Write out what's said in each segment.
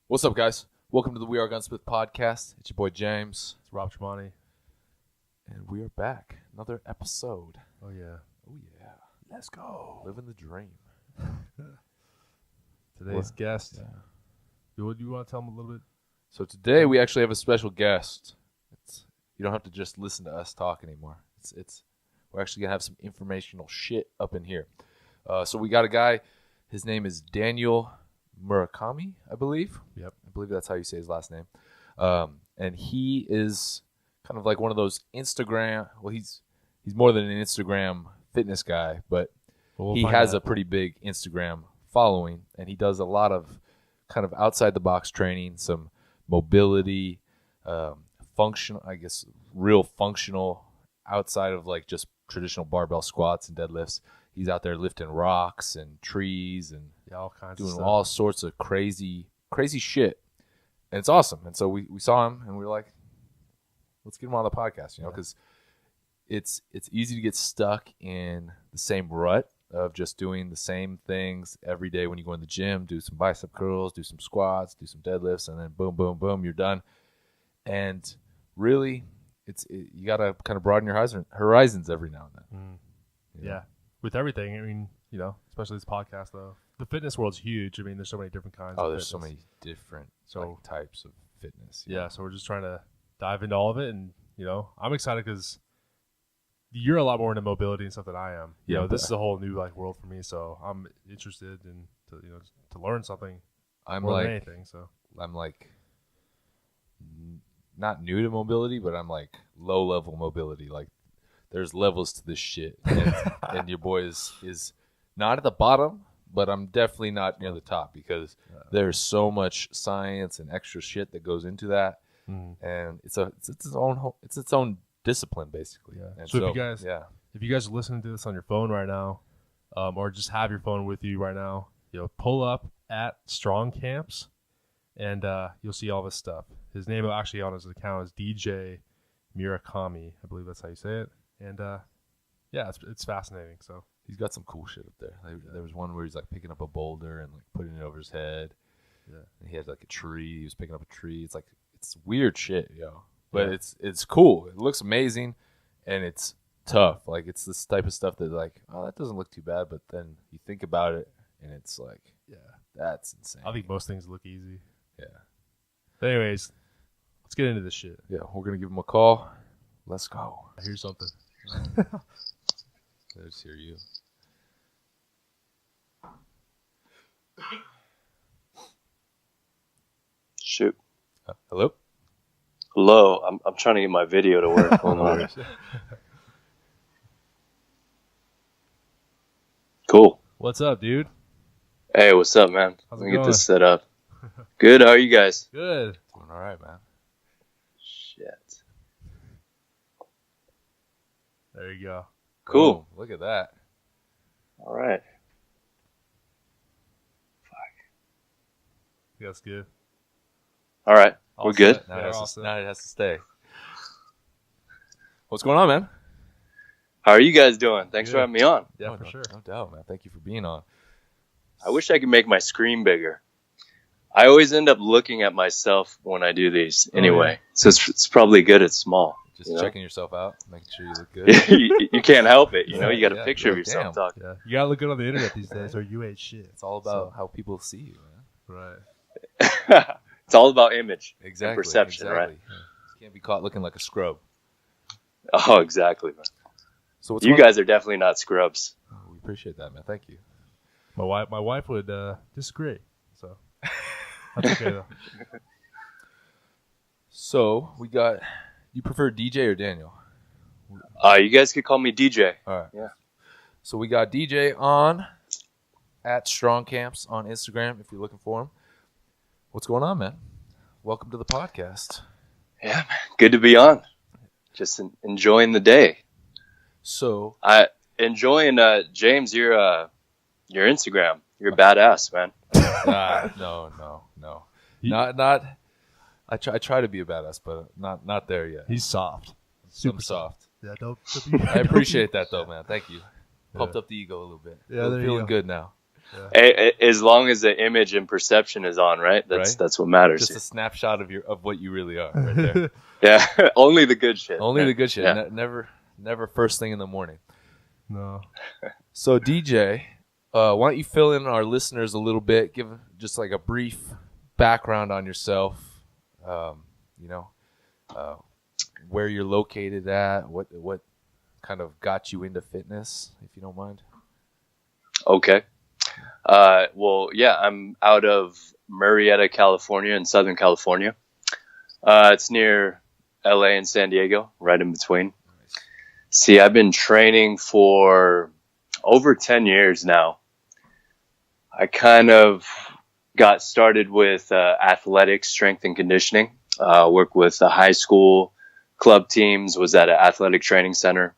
What's up, guys? Welcome to the We Are Gunsmith podcast. It's your boy James. It's Rob Tremonti. And we are back. Another episode. Oh, yeah. Oh, yeah. Let's go. Living the dream. Today's guest. Yeah. You want to tell him a little bit? So today we actually have a special guest. You don't have to just listen to us talk anymore. We're actually going to have some informational shit up in here. So we got a guy. His name is Daniel Murakami, I believe. Yep. I believe that's how you say his last name. And he is kind of like one of those Instagram. Well, he's more than an Instagram fitness guy, but he has a pretty big Instagram following, and he does a lot of kind of outside the box training, some mobility, functional, I guess, real functional outside of like just traditional barbell squats and deadlifts. He's out there lifting rocks and trees and all kinds doing of stuff. all sorts of crazy shit. And it's awesome. And so we saw him and we were like, let's get him on the podcast, because it's easy to get stuck in the same rut of just doing the same things every day when you go in the gym, do some bicep curls, do some squats, do some deadlifts, and then boom, boom, boom, you're done. And really, you got to kind of broaden your horizons every now and then. Yeah. With everything, I mean, especially this podcast, though. The fitness world's huge. I mean, there's so many different kinds of there's fitness. so many different types of fitness. Yeah, so we're just trying to dive into all of it. And, I'm excited because you're a lot more into mobility and stuff than I am. This is a whole new world for me. So I'm interested in to learn something more than anything. So I'm like not new to mobility, but I'm like low level mobility. Like there's levels to this shit. And your boy is not at the bottom, but I'm definitely not near the top because there's so much science and extra shit that goes into that, and it's its own discipline basically. Yeah. And so if you guys are listening to this on your phone right now, or just have your phone with you right now, pull up at Strong Camps, and you'll see all this stuff. His name actually on his account is DJ Murakami. I believe that's how you say it, and it's fascinating. So. He's got some cool shit up there. There was one where he's like picking up a boulder and like putting it over his head. Yeah. And he had like a tree. He was picking up a tree. It's weird shit, But it's cool. It looks amazing, and it's tough. Like it's this type of stuff that like, oh, that doesn't look too bad. But then you think about it, and it's like, that's insane. I think most things look easy. Yeah. But anyways, let's get into this shit. Yeah, we're gonna give him a call. Let's go. I hear something. Let's hear you. Shoot. Hello? Hello. I'm trying to get my video to work. Hold on. Cool. What's up, dude? Hey, what's up, man? How's Let it me get going? this set up. Good. How are you guys? Good. Doing all right, man. Shit. There you go. Cool. Boom. Look at that. All right. That's good. All right. All We're good. set. Now, Yeah, it all has to, set. now it has to stay. What's going on, man? How are you guys doing? Thanks for Good. having me on. Yeah, for sure. No doubt, man. Thank you for being on. I wish I could make my screen bigger. I always end up looking at myself when I do these anyway. So it's probably good it's small. Just checking yourself out, making sure you look good. you can't help it. You got a Yeah, pix of yeah, yourself damn. talking. Yeah, you gotta look good on the internet these days, or you ain't shit. It's all about how people see you, man. Right. It's all about image Exactly. and perception, right? Yeah. You can't be caught looking like a scrub. Oh, exactly, man. So what's You going guys are definitely not scrubs. on? Oh, we appreciate that, man. Thank you. My wife would disagree, so that's okay though. So we got. You prefer DJ or Daniel? You guys could call me DJ. All right. Yeah. So we got DJ on at Strong Camps on Instagram if you're looking for him. What's going on, man? Welcome to the podcast. Yeah, man. Good to be on. Just enjoying the day. So Enjoying James, your Instagram. You're a badass, man. no. Not. I try to be a badass, but not there yet. He's soft. Super soft. Yeah, don't I appreciate that though, man. Thank you. Pumped up the ego a little bit. Yeah, there feeling good now. Yeah. As long as the image and perception is on, right? That's what matters. Just a snapshot of what you really are, right there. Yeah, only the good shit. Only the good shit. Yeah. Never first thing in the morning. No. So DJ, why don't you fill in our listeners a little bit? Give just like a brief background on yourself. Where you're located at, what kind of got you into fitness, if you don't mind. Okay. Well, yeah, I'm out of Murrieta, California, in Southern California. It's near LA and San Diego, right in between. Nice. See, I've been training for over 10 years now. I kind of got started with athletics, strength and conditioning. Worked with the high school club teams, was at an athletic training center.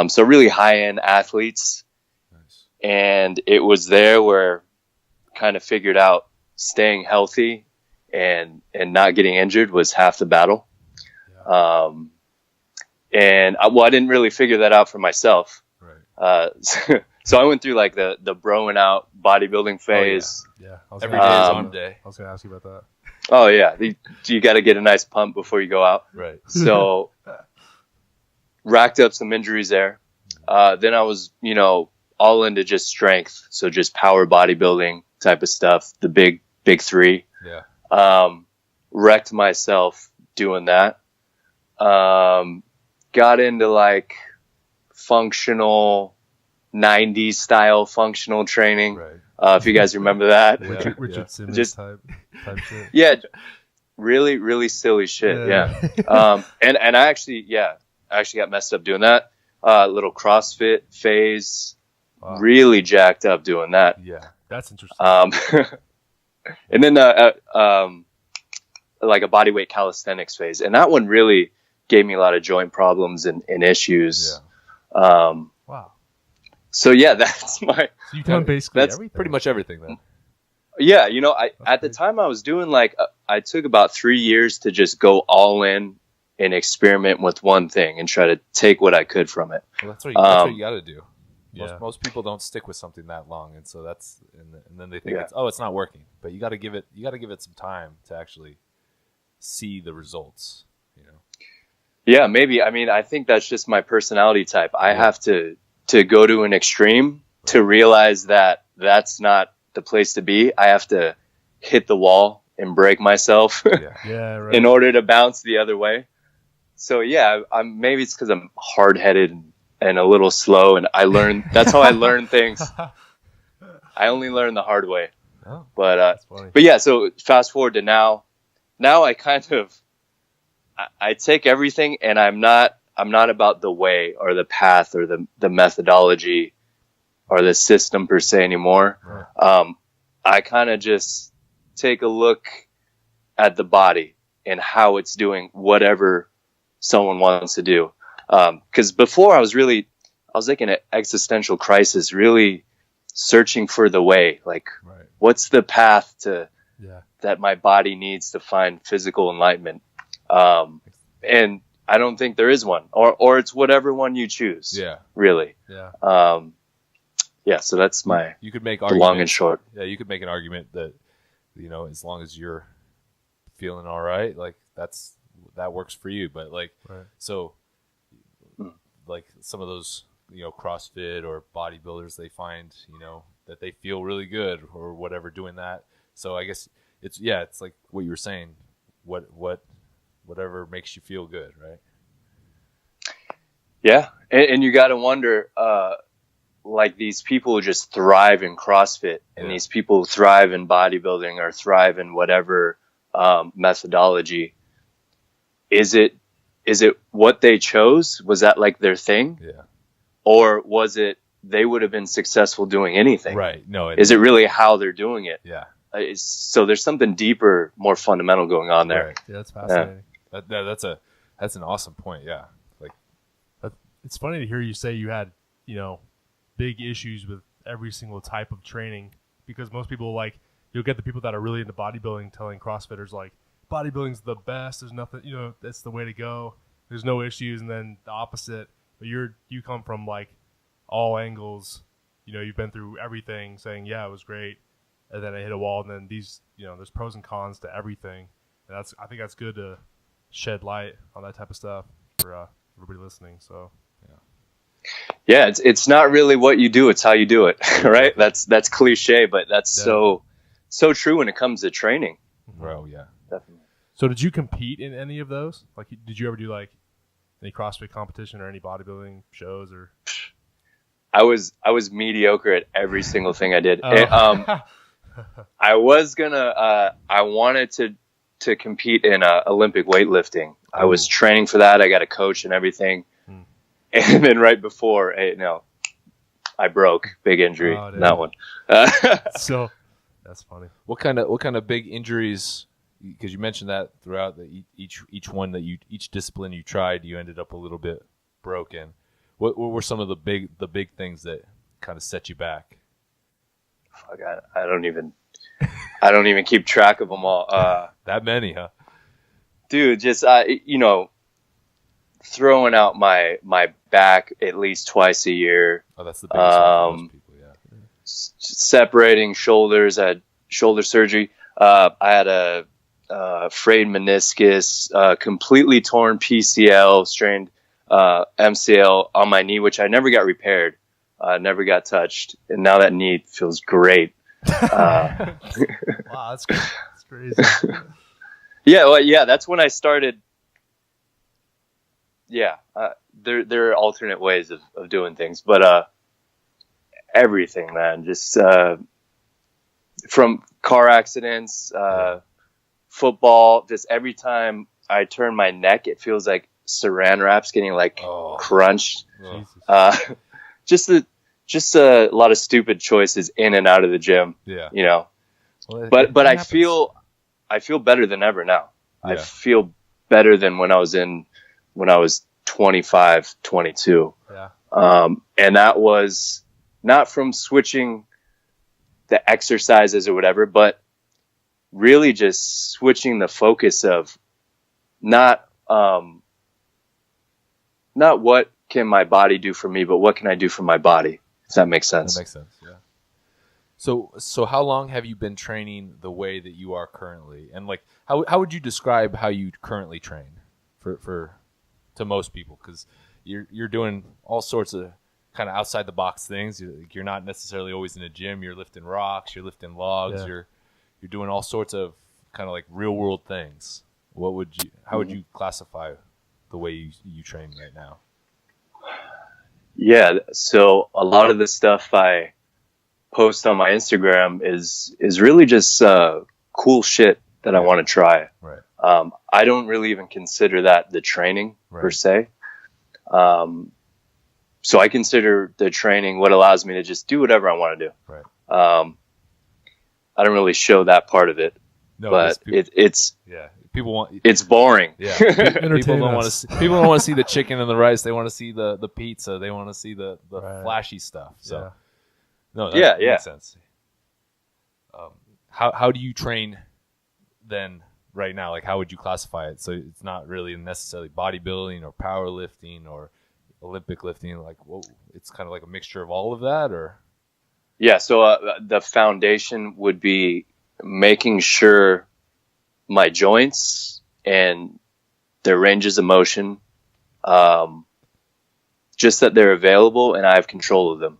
So really high-end athletes. Nice. And it was there where I kind of figured out staying healthy and not getting injured was half the battle. Yeah. I didn't really figure that out for myself. Right. So I went through like the broing out bodybuilding phase. Oh, yeah. Every day is on day. I was going to ask you about that. Oh yeah. You got to get a nice pump before you go out. Right. So racked up some injuries there. Then I was, all into just strength. So just power bodybuilding type of stuff. The big three. Yeah. Wrecked myself doing that. Got into like functional 90s style functional training. Right. If you guys remember that. Yeah. Richard Simmons Just, type shit. Yeah. Really, really silly shit. Yeah. And I actually got messed up doing that. Little CrossFit phase. Wow. Really jacked up doing that. Yeah. That's interesting. And then, like a bodyweight calisthenics phase. And that one really gave me a lot of joint problems and issues. Yeah. Wow. So yeah, that's my. So you've done basically everything. Pretty much everything then. Yeah, at the time I was doing I took about 3 years to just go all in and experiment with one thing and try to take what I could from it. Well, that's what you got to do. Yeah. Most people don't stick with something that long, and so and then they think it's not working. But you got to give it some time to actually see the results. Yeah, maybe. I mean, I think that's just my personality type. I have to go to an extreme to realize that that's not the place to be. I have to hit the wall and break myself right. in order to bounce the other way. So yeah, maybe it's because I'm hard-headed and a little slow, and that's how I learn things. I only learn the hard way. Oh, but yeah, so fast forward to now I kind of, I take everything, and I'm not about the way or the path or the methodology or the system per se anymore. Right. I kind of just take a look at the body and how it's doing whatever someone wants to do. Because before I was like in an existential crisis, really searching for the way, like what's the path to that my body needs to find physical enlightenment. And I don't think there is one, or it's whatever one you choose. Yeah. Really. Yeah. So that's you could make the long and short. Yeah. You could make an argument that, as long as you're feeling all right, like that works for you. But so like some of those, CrossFit or bodybuilders, they find, that they feel really good or whatever doing that. So I guess it's like what you were saying, whatever makes you feel good. Right. Yeah. And you got to wonder, like these people who just thrive in CrossFit and these people who thrive in bodybuilding or thrive in whatever, methodology. Is it what they chose? Was that like their thing? Yeah. Or was it they would have been successful doing anything? Right. No. Is it really how they're doing it? Yeah. So there's something deeper, more fundamental going on there. Right. Yeah, that's fascinating. That's an awesome point. Yeah. Like, it's funny to hear you say you had, big issues with every single type of training, because most people, like, you'll get the people that are really into bodybuilding telling CrossFitters, like, bodybuilding's the best. There's nothing, that's the way to go. There's no issues. And then the opposite. But you come from like all angles. You've been through everything, saying, yeah, it was great. And then I hit a wall. And then there's pros and cons to everything. And I think that's good to shed light on that type of stuff for everybody listening. So, yeah, it's not really what you do, it's how you do it, right? That's cliche, but that's so true when it comes to training. Well, yeah, definitely. So did you compete in any of those? Like, did you ever do like any CrossFit competition or any bodybuilding shows? Or I was mediocre at every single thing I did. Oh. I wanted to compete in Olympic weightlifting. I was training for that. I got a coach and everything. And then right before, I broke. Big injury. Oh, that one. So that's funny. What kind of big injuries? Because you mentioned that throughout each discipline you tried, you ended up a little bit broken. What were some of the big things that kind of set you back? Fuck, I don't even keep track of them all. That many, huh? Dude, just throwing out my back at least twice a year. Oh, that's the biggest one for most people, yeah. Separating shoulders. I had shoulder surgery. I had a frayed meniscus, completely torn PCL, strained MCL on my knee, which I never got repaired, never got touched, and now that knee feels great. Wow, that's crazy. Yeah, that's when I started. Yeah, there are alternate ways of doing things, but everything, man, just from car accidents, football, just every time I turn my neck, it feels like saran wrap's getting crunched. Just a lot of stupid choices in and out of the gym. Yeah, Well, but I feel better than ever now. Yeah. I feel better than when I was 25, 22. Yeah. And that was not from switching the exercises or whatever, but really just switching the focus of not what can my body do for me, but what can I do for my body? If that makes sense. That makes sense, yeah. So how long have you been training the way that you are currently? And like, how would you describe how you currently train for to most people? Because you're doing all sorts of kind of outside the box things. You're not necessarily always in a gym. You're lifting rocks. You're lifting logs. Yeah. You're doing all sorts of kind of like real world things. How would you classify the way you train right now? Yeah, so a lot of the stuff I post on my Instagram is really just cool shit that I want to try. Right. I don't really even consider that the training per se. So I consider the training what allows me to just do whatever I want to do. Right. I don't really show that part of it, but it's it's boring. Yeah. People don't want to see the chicken and the rice. They want to see the pizza. They want to see the flashy stuff. So that makes sense. How do you train then right now? Like, how would you classify it? So it's not really necessarily bodybuilding or powerlifting or Olympic lifting. Like, it's kind of like a mixture of all of that, or? Yeah. So the foundation would be making sure my joints and their ranges of motion, just that they're available and I have control of them.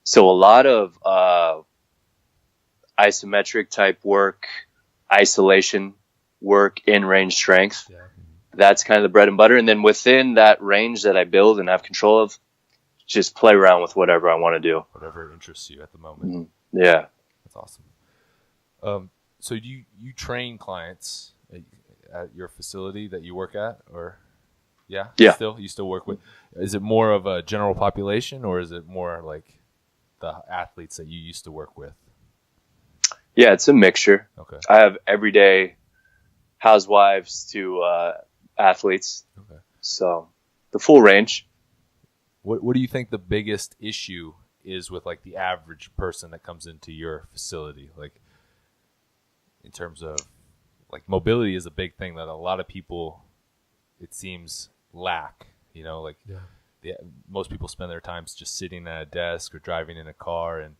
So a lot of isometric type work, isolation work, in range strength. Yeah. That's kind of the bread and butter. And then within that range that I build and have control of, just play around with whatever I want to do. Whatever interests you at the moment. Mm-hmm. Yeah. That's awesome. So do you train clients at your facility that you work at, or yeah? You still work with, is it more of a general population, or is it more like the athletes that you used to work with? Yeah, it's a mixture. Okay. I have everyday housewives to athletes. Okay. So the full range. What do you think the biggest issue is with like the average person that comes into your facility? Like, in terms of like mobility is a big thing that a lot of people, it seems, lack. You know, like most people spend their time just sitting at a desk or driving in a car, and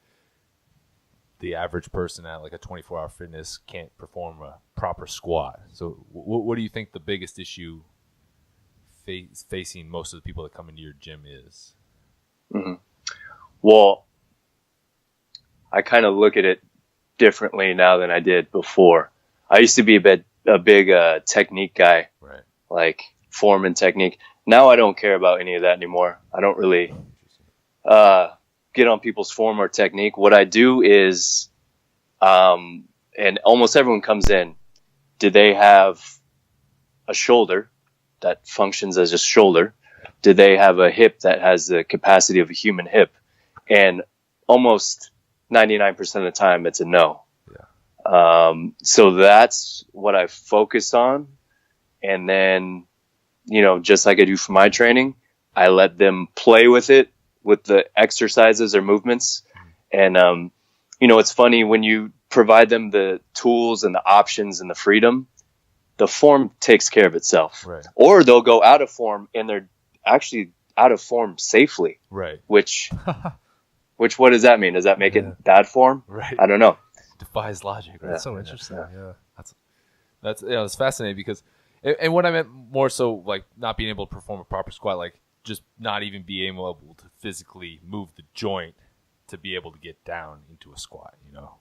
the average person at like a 24-hour fitness can't perform a proper squat. So what do you think the biggest issue facing most of the people that come into your gym is? Mm-hmm. Well, I kind of look at it differently now than I did before. I used to be a big technique guy, right? Like form and technique. Now I don't care about any of that anymore. I don't really get on people's form or technique. What I do is, and almost everyone comes in, do they have a shoulder that functions as a shoulder? Do they have a hip that has the capacity of a human hip? And almost 99% of the time, it's a no. Yeah. So that's what I focus on. And then, you know, just like I do for my training, I let them play with it, with the exercises or movements. And, you know, it's funny when you provide them the tools and the options and the freedom, the form takes care of itself. Right. Or they'll go out of form and they're actually out of form safely. Right. Which what does that mean? Does that make it bad form? Right. I don't know. Defies logic. Right? That's so interesting. Yeah. That's it's fascinating because, and what I meant more so like not being able to perform a proper squat, like just not even being able to physically move the joint to be able to get down into a squat, you know?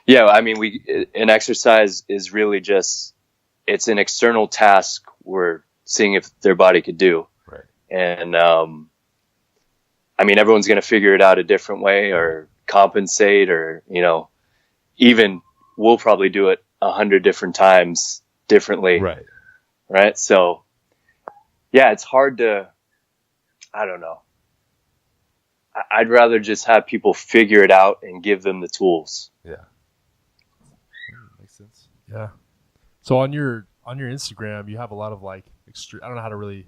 Yeah. I mean, an exercise is really just, it's an external task we're seeing if their body could do. Right. And, I mean, everyone's going to figure it out a different way or compensate, or, you know, even we'll probably do it 100 different times differently. Right. Right. So yeah, it's hard to, I don't know. I'd rather just have people figure it out and give them the tools. Yeah. Makes sense. Yeah. So on your Instagram, you have a lot of like extreme, I don't know how to really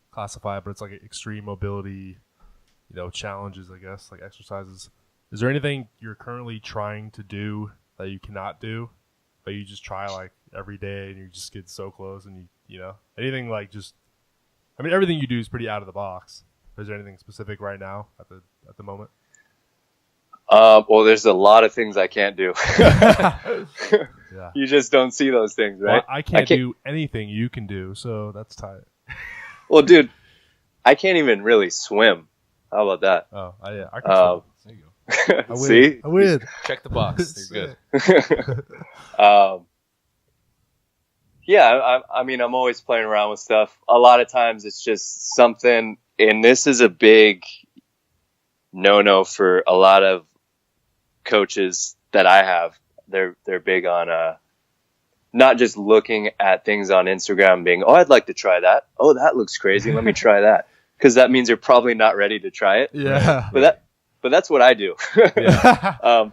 classify it, but it's like extreme mobility, you know, challenges, I guess, like exercises. Is there anything you're currently trying to do that you cannot do, but you just try like every day and you just get so close, and you know, anything like just, I mean, everything you do is pretty out of the box. Is there anything specific right now at the moment? Well, there's a lot of things I can't do. Yeah. You just don't see those things, right? Well, I can't do anything you can do, so that's tight. Well, dude, I can't even really swim. How about that? Oh, I can swim. There you go. See? I win. Check the box. You're good. Yeah, I mean, I'm always playing around with stuff. A lot of times it's just something, and this is a big no-no for a lot of coaches that I have. They're big on not just looking at things on Instagram being, oh, I'd like to try that. Oh, that looks crazy. Let me try that. Because that means you're probably not ready to try it. Yeah. But that's what I do. Yeah.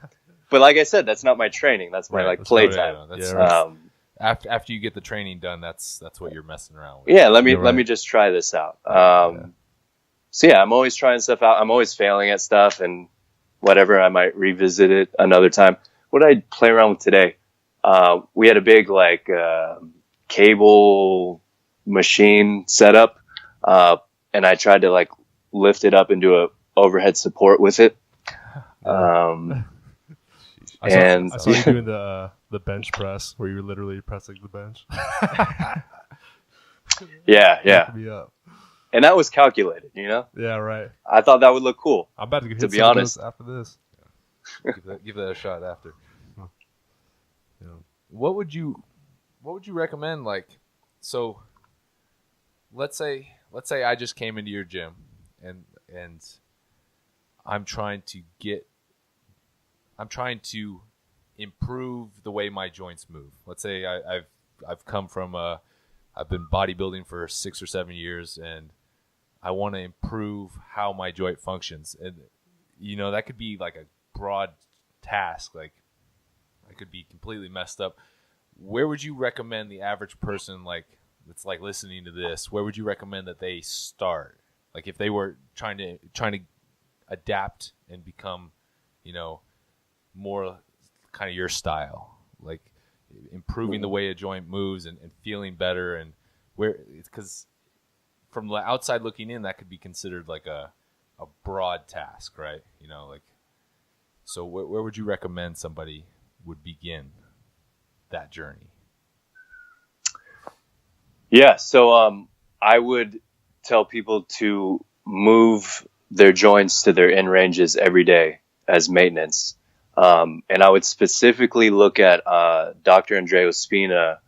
But like I said, that's not my training. That's my Right, playtime. Right. After you get the training done, that's what you're messing around with. Yeah, let me just try this out. So yeah, I'm always trying stuff out. I'm always failing at stuff, and whatever, I might revisit it another time. What did I play around with today? We had a big cable machine setup, and I tried to lift it up into a overhead support with it. I saw you doing the bench press where you were literally pressing the bench. Yeah. Me up. And that was calculated, you know? Yeah, right. I thought that would look cool. I'm about to get to be honest after this. Give that a shot after. Yeah. What would you recommend? So let's say I just came into your gym and I'm trying to improve the way my joints move. Let's say I've come from I've been bodybuilding for 6 or 7 years, and I want to improve how my joint functions. And that could be like a broad task. Like I could be completely messed up. Where would you recommend the average person that's listening to this? Where would you recommend that they start? Like if they were trying to adapt and become, more kind of your style. improving the way a joint moves and feeling better, and where, because from the outside looking in, that could be considered like a broad task, right? You know, like, so where would you recommend somebody would begin that journey? Yeah, so I would tell people to move their joints to their in ranges every day as maintenance. And I would specifically look at Dr. Andrea Spina.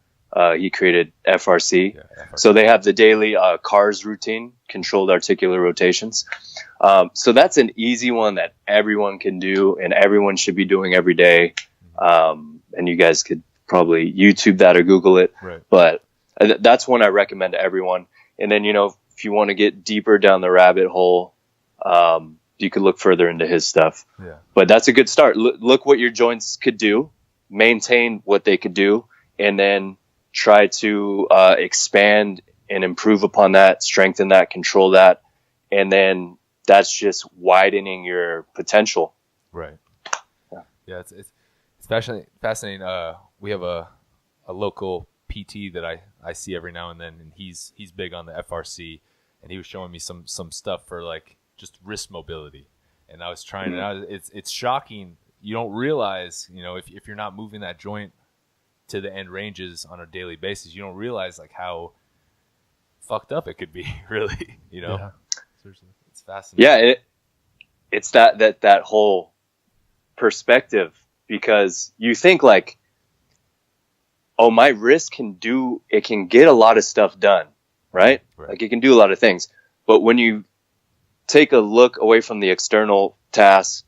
He created FRC. Yeah, FRC. So they have the daily CARS routine, controlled articular rotations. So that's an easy one that everyone can do and everyone should be doing every day. And you guys could probably YouTube that or Google it. Right. But that's one I recommend to everyone. And then, you know, if you want to get deeper down the rabbit hole, you could look further into his stuff. Yeah. But that's a good start. Look what your joints could do, maintain what they could do, and then try to expand and improve upon that, strengthen that, control that. And then that's just widening your potential. Right. Yeah, it's fascinating. We have a local PT that I see every now and then, and he's big on the FRC, and he was showing me some stuff for like just wrist mobility, and I was trying it out. It's shocking. You don't realize, you know, if you're not moving that joint to the end ranges on a daily basis, you don't realize like how fucked up it could be, really. You know, Yeah. Seriously, it's fascinating. Yeah, it's that whole perspective, because you think like, oh, my wrist can get a lot of stuff done, right? Like it can do a lot of things. But when you take a look away from the external task,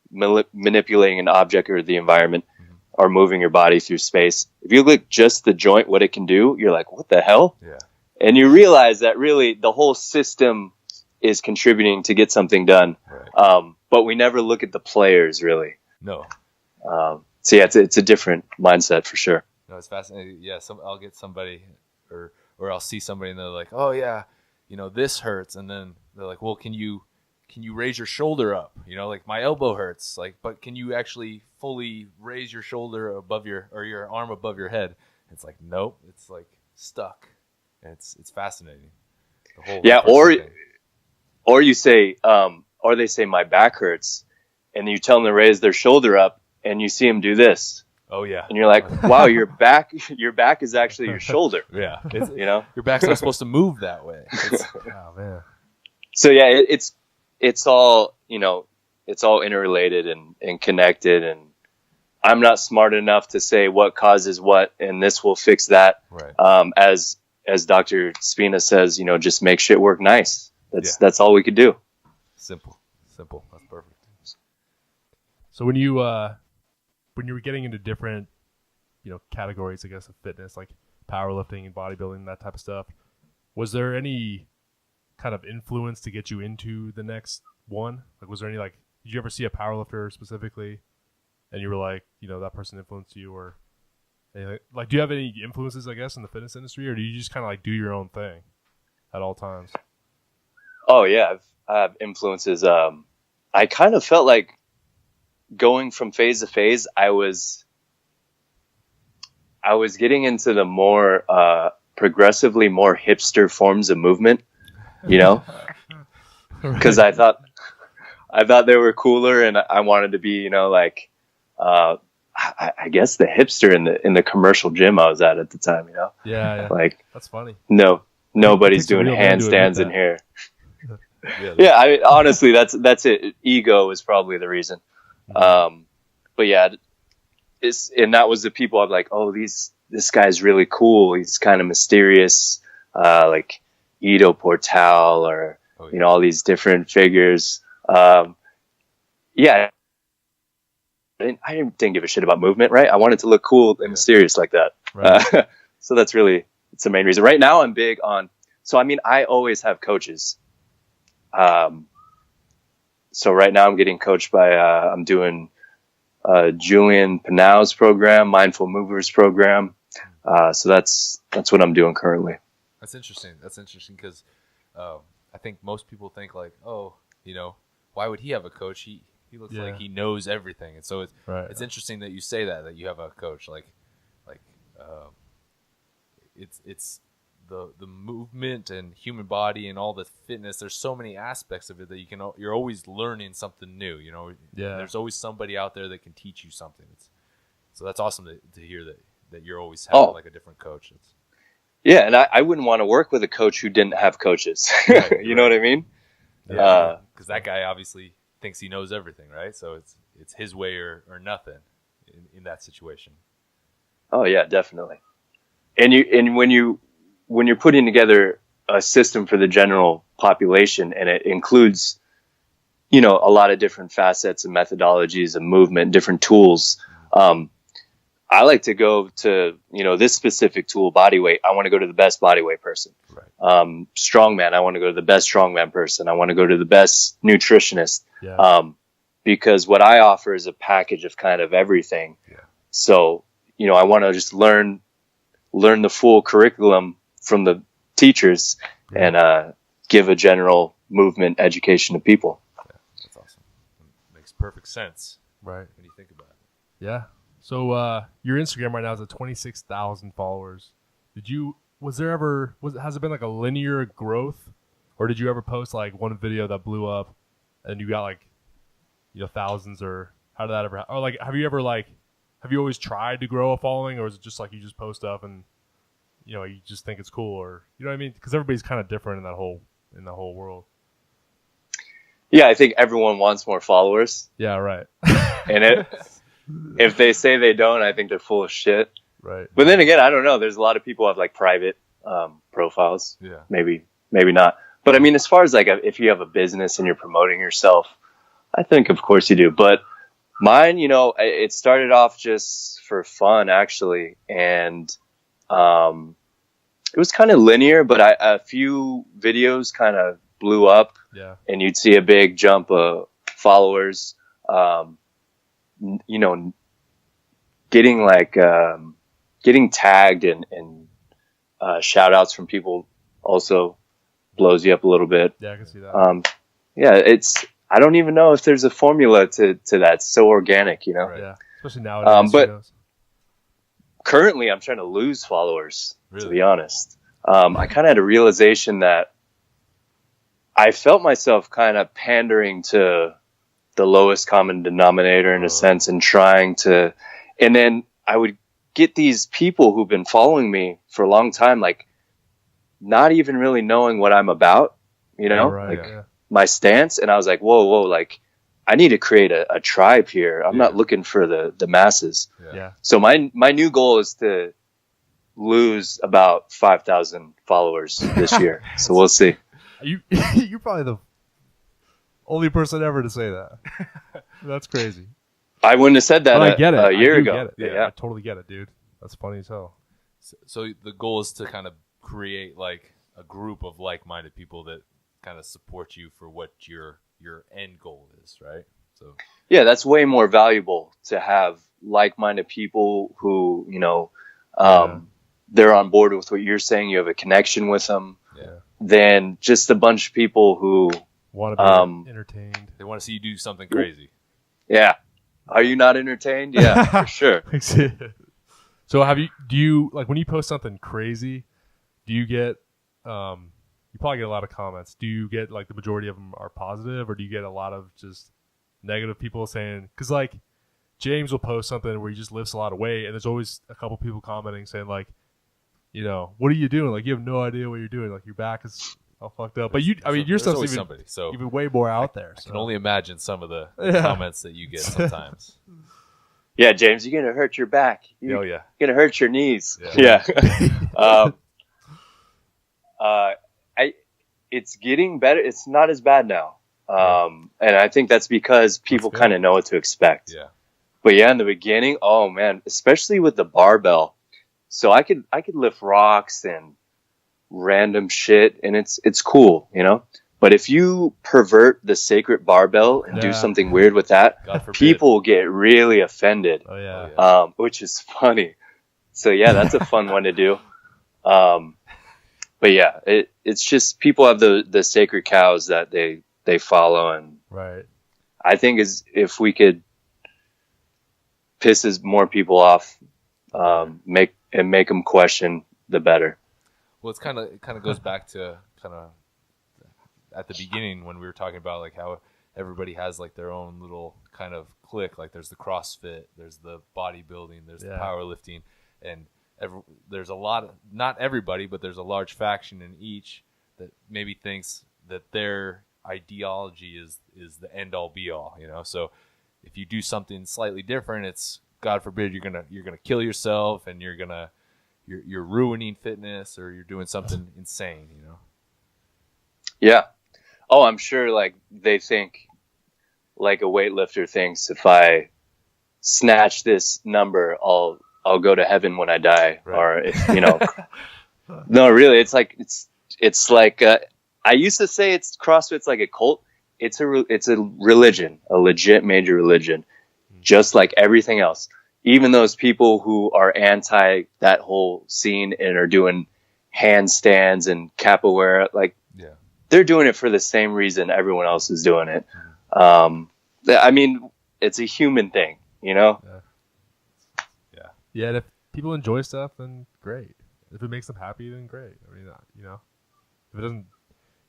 manipulating an object or the environment, or moving your body through space, if you look just the joint, what it can do, you're like, what the hell? Yeah. And you realize that really the whole system is contributing to get something done. Right. But we never look at the players, really. No. So yeah, it's a different mindset for sure. No, it's fascinating. Yeah, I'll get somebody, or I'll see somebody, and they're like, "Oh yeah, you know, this hurts," and then they're like, "Well, can you raise your shoulder up? You know, like my elbow hurts, like, but can you actually fully raise your shoulder above your arm above your head?" It's like, nope, it's like stuck, and it's fascinating. The whole thing. or you say, or they say my back hurts, and you tell them to raise their shoulder up, and you see them do this. Oh yeah, and you're like, wow, your back is actually your shoulder. Yeah, you know, your back's not supposed to move that way. Oh man. So yeah, it's all, you know, it's all interrelated and connected, and I'm not smart enough to say what causes what, and this will fix that. Right. As Dr. Spina says, you know, just make shit work nice. That's all we could do. Simple. That's perfect. So when you were getting into different, you know, categories, I guess, of fitness, like powerlifting and bodybuilding, that type of stuff, was there any kind of influence to get you into the next one? Like, was there any, like, did you ever see a powerlifter specifically and you were like, you know, that person influenced you, or anything? Like, do you have any influences, I guess, in the fitness industry, or do you just kind of like do your own thing at all times? Oh yeah, I have influences. I kind of felt like going from phase to phase, I was getting into the more progressively more hipster forms of movement, you know, because I thought they were cooler, and I wanted to be, you know, like I guess the hipster in the commercial gym I was at the time, you know. Yeah. Like, that's funny. No, nobody's doing handstands in here. Yeah, I mean, honestly, that's it. Ego is probably the reason. But yeah, and that was the people I'm like, oh, this guy's really cool. He's kind of mysterious, like Ido Portal, or you know, all these different figures. Yeah, I didn't give a shit about movement, right? I wanted to look cool and mysterious like that. Right. So it's the main reason. Right now, I'm big on. So I mean, I always have coaches. So right now I'm getting coached by, I'm doing Julian Pinau's program, Mindful Movers program. So that's what I'm doing currently. That's interesting. Because I think most people think like, oh, you know, why would he have a coach? He looks like he knows everything. And so it's interesting that you say that you have a coach. Like it's the movement and human body and all the fitness. There's so many aspects of it that you're always learning something new. There's always somebody out there that can teach you something. So that's awesome to hear that you're always having like a different coach. Yeah, and I wouldn't want to work with a coach who didn't have coaches. Right, you know what I mean? Yeah, because that guy obviously thinks he knows everything, right? So it's his way or nothing in that situation. Oh yeah, definitely. And when you're putting together a system for the general population, and it includes, a lot of different facets and methodologies of movement, different tools. I like to go to, this specific tool, body weight. I want to go to the best body weight person. Right. Strongman. I want to go to the best strongman person. I want to go to the best nutritionist. Yeah. Because what I offer is a package of kind of everything. Yeah. So, I want to just learn the full curriculum from the teachers and give a general movement education to people. Yeah, that's awesome. It makes perfect sense. Right. When you think about it. Yeah. So your Instagram right now is at 26,000 followers. Has it been like a linear growth, or did you ever post like one video that blew up and you got like, thousands, or how did that ever, or like, have you always tried to grow a following, or is it just like you just post stuff and, you just think it's cool, or, you know what I mean? Because everybody's kind of different in the whole world. Yeah. I think everyone wants more followers. Yeah. Right. And if they say they don't, I think they're full of shit. Right. But then again, I don't know. There's a lot of people who have like private profiles. Yeah. Maybe not. But I mean, as far as like if you have a business and you're promoting yourself, I think of course you do. But mine, it started off just for fun actually, and it was kind of linear. But a few videos kind of blew up. Yeah. And you'd see a big jump of followers. Getting tagged and shout outs from people also blows you up a little bit. Yeah, I can see that. I don't even know if there's a formula to that. It's so organic, Right. Yeah, especially nowadays. But currently I'm trying to lose followers, to be honest. I kind of had a realization that I felt myself kind of pandering to the lowest common denominator in a sense, and trying to, and then I would get these people who've been following me for a long time, like not even really knowing what I'm about, my stance. And I was like, whoa, like I need to create a tribe here. I'm not looking for the masses. Yeah. So my new goal is to lose about 5,000 followers this year. So we'll see. You're probably the only person ever to say that. That's crazy. I wouldn't have said that a year ago. Yeah, I totally get it, dude. That's funny as hell. So the goal is to kind of create like a group of like-minded people that kind of support you for what your end goal is, right? So yeah, that's way more valuable to have like-minded people who, they're on board with what you're saying. You have a connection with them. Yeah. Than just a bunch of people who want to be entertained. They want to see you do something crazy. Yeah. Are you not entertained? Yeah, for sure. So do you like when you post something crazy, do you get, you probably get a lot of comments. Do you get like the majority of them are positive, or do you get a lot of just negative people saying, cause like James will post something where he just lifts a lot of weight and there's always a couple people commenting saying like, what are you doing? Like, you have no idea what you're doing. Like, your back is all fucked up. But your stuff's even way more out there. I can only imagine some of the comments that you get sometimes. Yeah, James, you're going to hurt your back. You're going to hurt your knees. Yeah. It's getting better. It's not as bad now. And I think that's because people kind of know what to expect. Yeah. But yeah, in the beginning, oh man, especially with the barbell. So I could lift rocks and random shit, and it's cool, But if you pervert the sacred barbell and do something weird with that, people get really offended. Oh yeah. Which is funny. So yeah, that's a fun one to do. But yeah, it's just people have the sacred cows that they follow, and right. I think if we could piss more people off make them question, the better. Well, it kind of goes back to kind of at the beginning when we were talking about like how everybody has like their own little kind of clique. Like there's the CrossFit, there's the bodybuilding, there's the powerlifting, and there's a lot of, not everybody, but there's a large faction in each that maybe thinks that their ideology is the end all be all, you know. So if you do something slightly different, it's, God forbid, you're gonna kill yourself, and you're ruining fitness, or you're doing something insane, you know. Yeah. Oh, I'm sure like they think, like a weightlifter thinks, if I snatch this number, I'll go to heaven when I die. Right. Or if, you know, no, really, it's like I used to say CrossFit's like a cult. It's a religion, a legit major religion, just like everything else. Even those people who are anti that whole scene and are doing handstands and capoeira, like, they're doing it for the same reason everyone else is doing it. I mean, it's a human thing, you know? Yeah. And if people enjoy stuff, then great. If it makes them happy, then great. I mean, you know, if it doesn't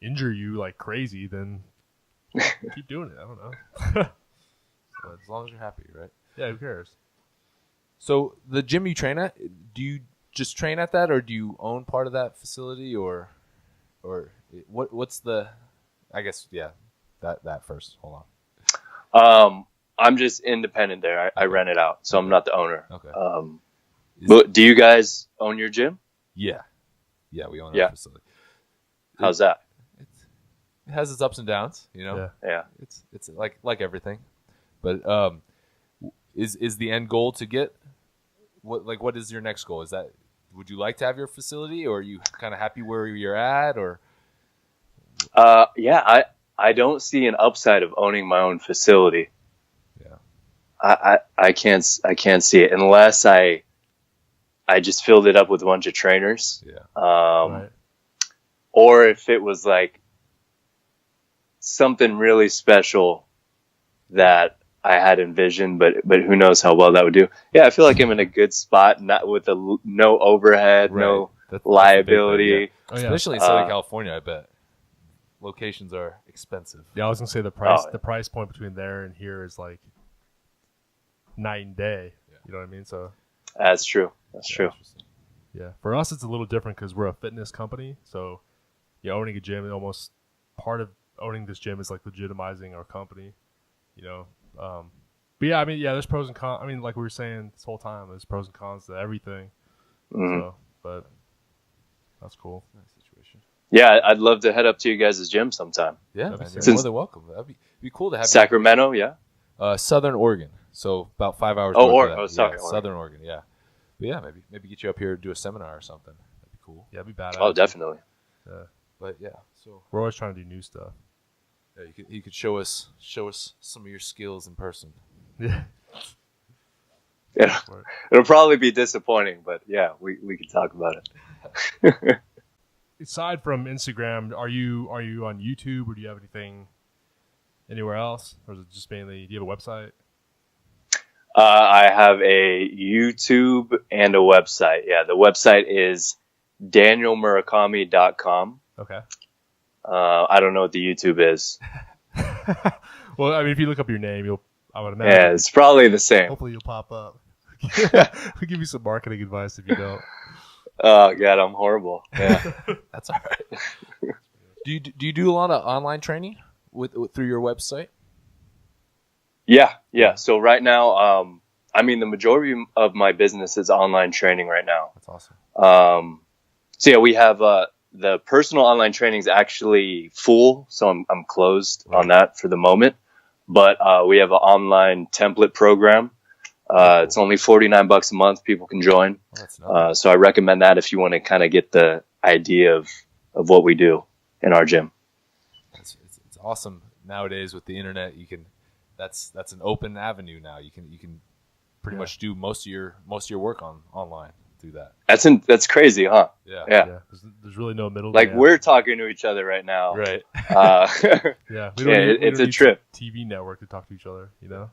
injure you like crazy, then keep doing it. I don't know. So as long as you're happy, right? Yeah, who cares? So the gym you train at, do you just train at that, or do you own part of that facility, or what's the, I guess, that first. Hold on. I'm just independent there. I rent it out, so I'm not the owner. Okay. But do you guys own your gym? Yeah, we own our facility. How's that? It has its ups and downs, you know. Yeah. It's like everything, but is the end goal to get what is your next goal? Is that, would you like to have your facility, or are you kind of happy where you're at, or? I don't see an upside of owning my own facility. Yeah. I can't see it unless I just filled it up with a bunch of trainers. Yeah. Right. Or if it was like something really special that I had envisioned, but who knows how well that would do. Yeah, I feel like I'm in a good spot, not with no overhead, right. No that's liability. Especially in Southern California, I bet. Locations are expensive. Yeah, I was gonna say the price point between there and here is like night and day. Yeah. You know what I mean? So that's true. That's true. Yeah, for us it's a little different because we're a fitness company. So owning a gym, almost part of owning this gym is like legitimizing our company. You know, but yeah, I mean, there's pros and cons. I mean, like we were saying this whole time, there's pros and cons to everything. Mm-hmm. So, but that's cool. Nice situation. Yeah, I'd love to head up to you guys' gym sometime. Yeah, man, you're more than welcome. That'd be cool to have Sacramento, you. Southern Oregon, so about 5 hours. Southern Oregon, yeah. But yeah, maybe get you up here to do a seminar or something. That'd be cool. Yeah, that'd be badass. Oh, definitely. Yeah, but yeah, so we're always trying to do new stuff. Yeah, you could show us some of your skills in person. Yeah. It'll probably be disappointing, but yeah, we can talk about it. Aside from Instagram, are you on YouTube, or do you have anything anywhere else, or is it just mainly? Do you have a website? I have a YouTube and a website. Yeah, the website is danielmurakami.com. Okay. I don't know what the YouTube is. Well, I mean, if you look up your name, I would imagine. Yeah, it's probably the same. Hopefully you'll pop up. We'll give you some marketing advice if you don't. Oh, God, I'm horrible. Yeah. That's all right. Do you do a lot of online training through your website? Yeah. So right now, I mean, the majority of my business is online training right now. That's awesome. So yeah, we have the personal online training is actually full, so I'm closed on that for the moment. But we have an online template program. It's only $49 a month. People can join. Oh, that's nice. So I recommend that if you want to kind of get the idea of what we do in our gym. It's awesome nowadays with the internet. You can that's an open avenue now. You can pretty much do most of your work online through that. That's crazy, huh? Yeah. There's really no middle. Like we're talking to each other right now, right? Yeah, it's a trip. TV network to talk to each other, you know.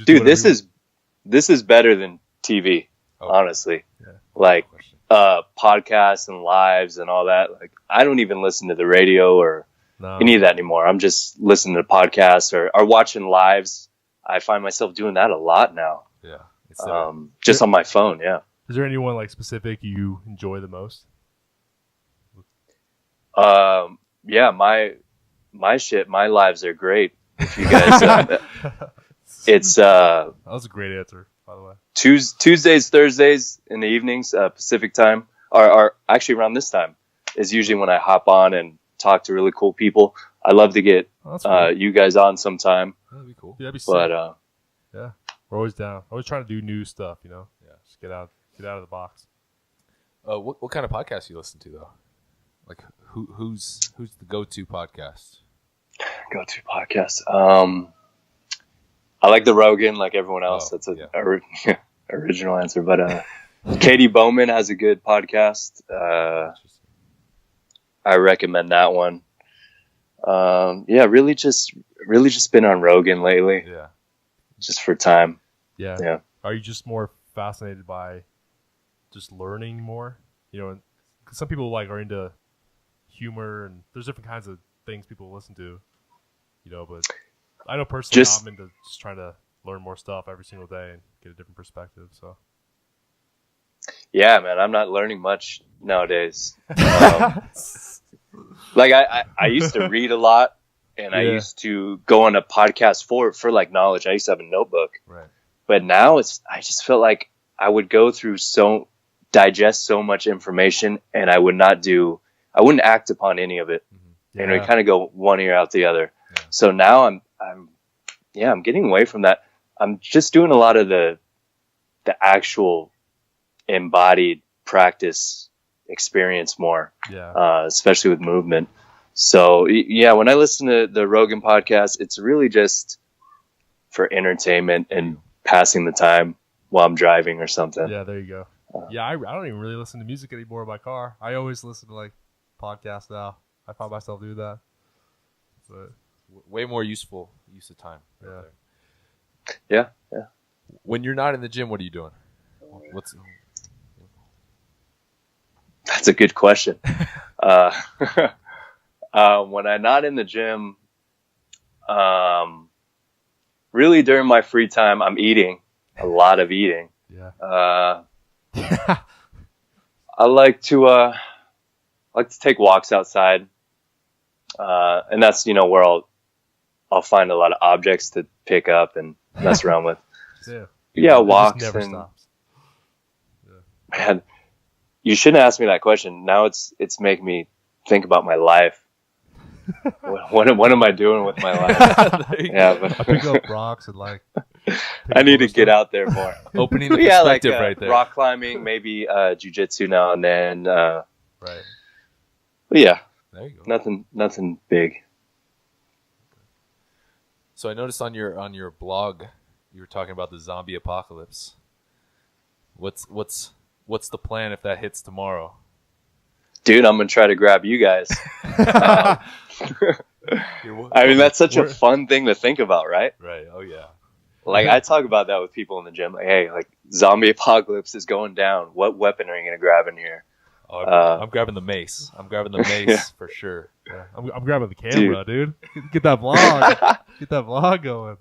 Dude, this is better than TV. honestly. Yeah. Like podcasts and lives and all that. Like I don't even listen to the radio or any of that anymore. I'm just listening to podcasts or watching lives. I find myself doing that a lot now. Yeah. Just on my phone. Yeah. Is there anyone like specific you enjoy the most? Yeah, my lives are great. If you guys, it's that was a great answer, by the way. Tuesdays, Thursdays in the evenings, Pacific time, are actually around this time is usually when I hop on and talk to really cool people. I'd love to get you guys on sometime. That'd be cool. Yeah, that'd be sick. But yeah, we're always down. Always trying to do new stuff, you know. Yeah, just get out of the box. What kind of podcast you listen to though? Like who's the go-to podcast? Go-to podcast. I like the Rogan, like everyone else. That's an original answer. But Katie Bowman has a good podcast. I recommend that one. Yeah, really just been on Rogan lately. Yeah, just for time. Yeah. Are you just more fascinated by just learning more? You know, 'cause some people like are into humor, and there's different kinds of things people listen to. You know, but I know personally I'm into just trying to learn more stuff every single day and get a different perspective. So. Yeah, man, I'm not learning much nowadays. Like I used to read a lot, and I used to go on a podcast for like knowledge. I used to have a notebook, right? But now I just felt like I would go through digest so much information, and I wouldn't act upon any of it, and it would kind of go one ear out the other. Yeah. So now I'm getting away from that. I'm just doing a lot of the actual embodied practice experience more, especially with movement. So yeah, when I listen to the Rogan podcast, it's really just for entertainment and passing the time while I'm driving or something. Yeah, there you go. Yeah, I don't even really listen to music anymore in my car. I always listen to like podcasts now. I find myself doing that. But way more useful use of time. Yeah. When you're not in the gym, what are you doing? That's a good question. When I'm not in the gym, really during my free time, I'm eating a lot of eating. Yeah. I like to take walks outside, and that's where I'll find a lot of objects to pick up and mess around with. Yeah, walks never and stops. Man, you shouldn't ask me that question. Now it's making me think about my life. What am I doing with my life? Yeah, but I pick up rocks and like. I need to get out there more. Opening the perspective like, right there. Rock climbing, maybe jiu-jitsu now and then. Right. But yeah. There you go. Nothing big. So I noticed on your blog, you were talking about the zombie apocalypse. What's the plan if that hits tomorrow? Dude, I'm gonna try to grab you guys. I mean, that's such a fun thing to think about, right? Right. Oh yeah. Like I talk about that with people in the gym. Like, hey, like zombie apocalypse is going down. What weapon are you gonna grab in here? Oh, I'm grabbing the mace. I'm grabbing the mace for sure. Yeah. I'm grabbing the camera, dude. Get that vlog. Get that vlog going.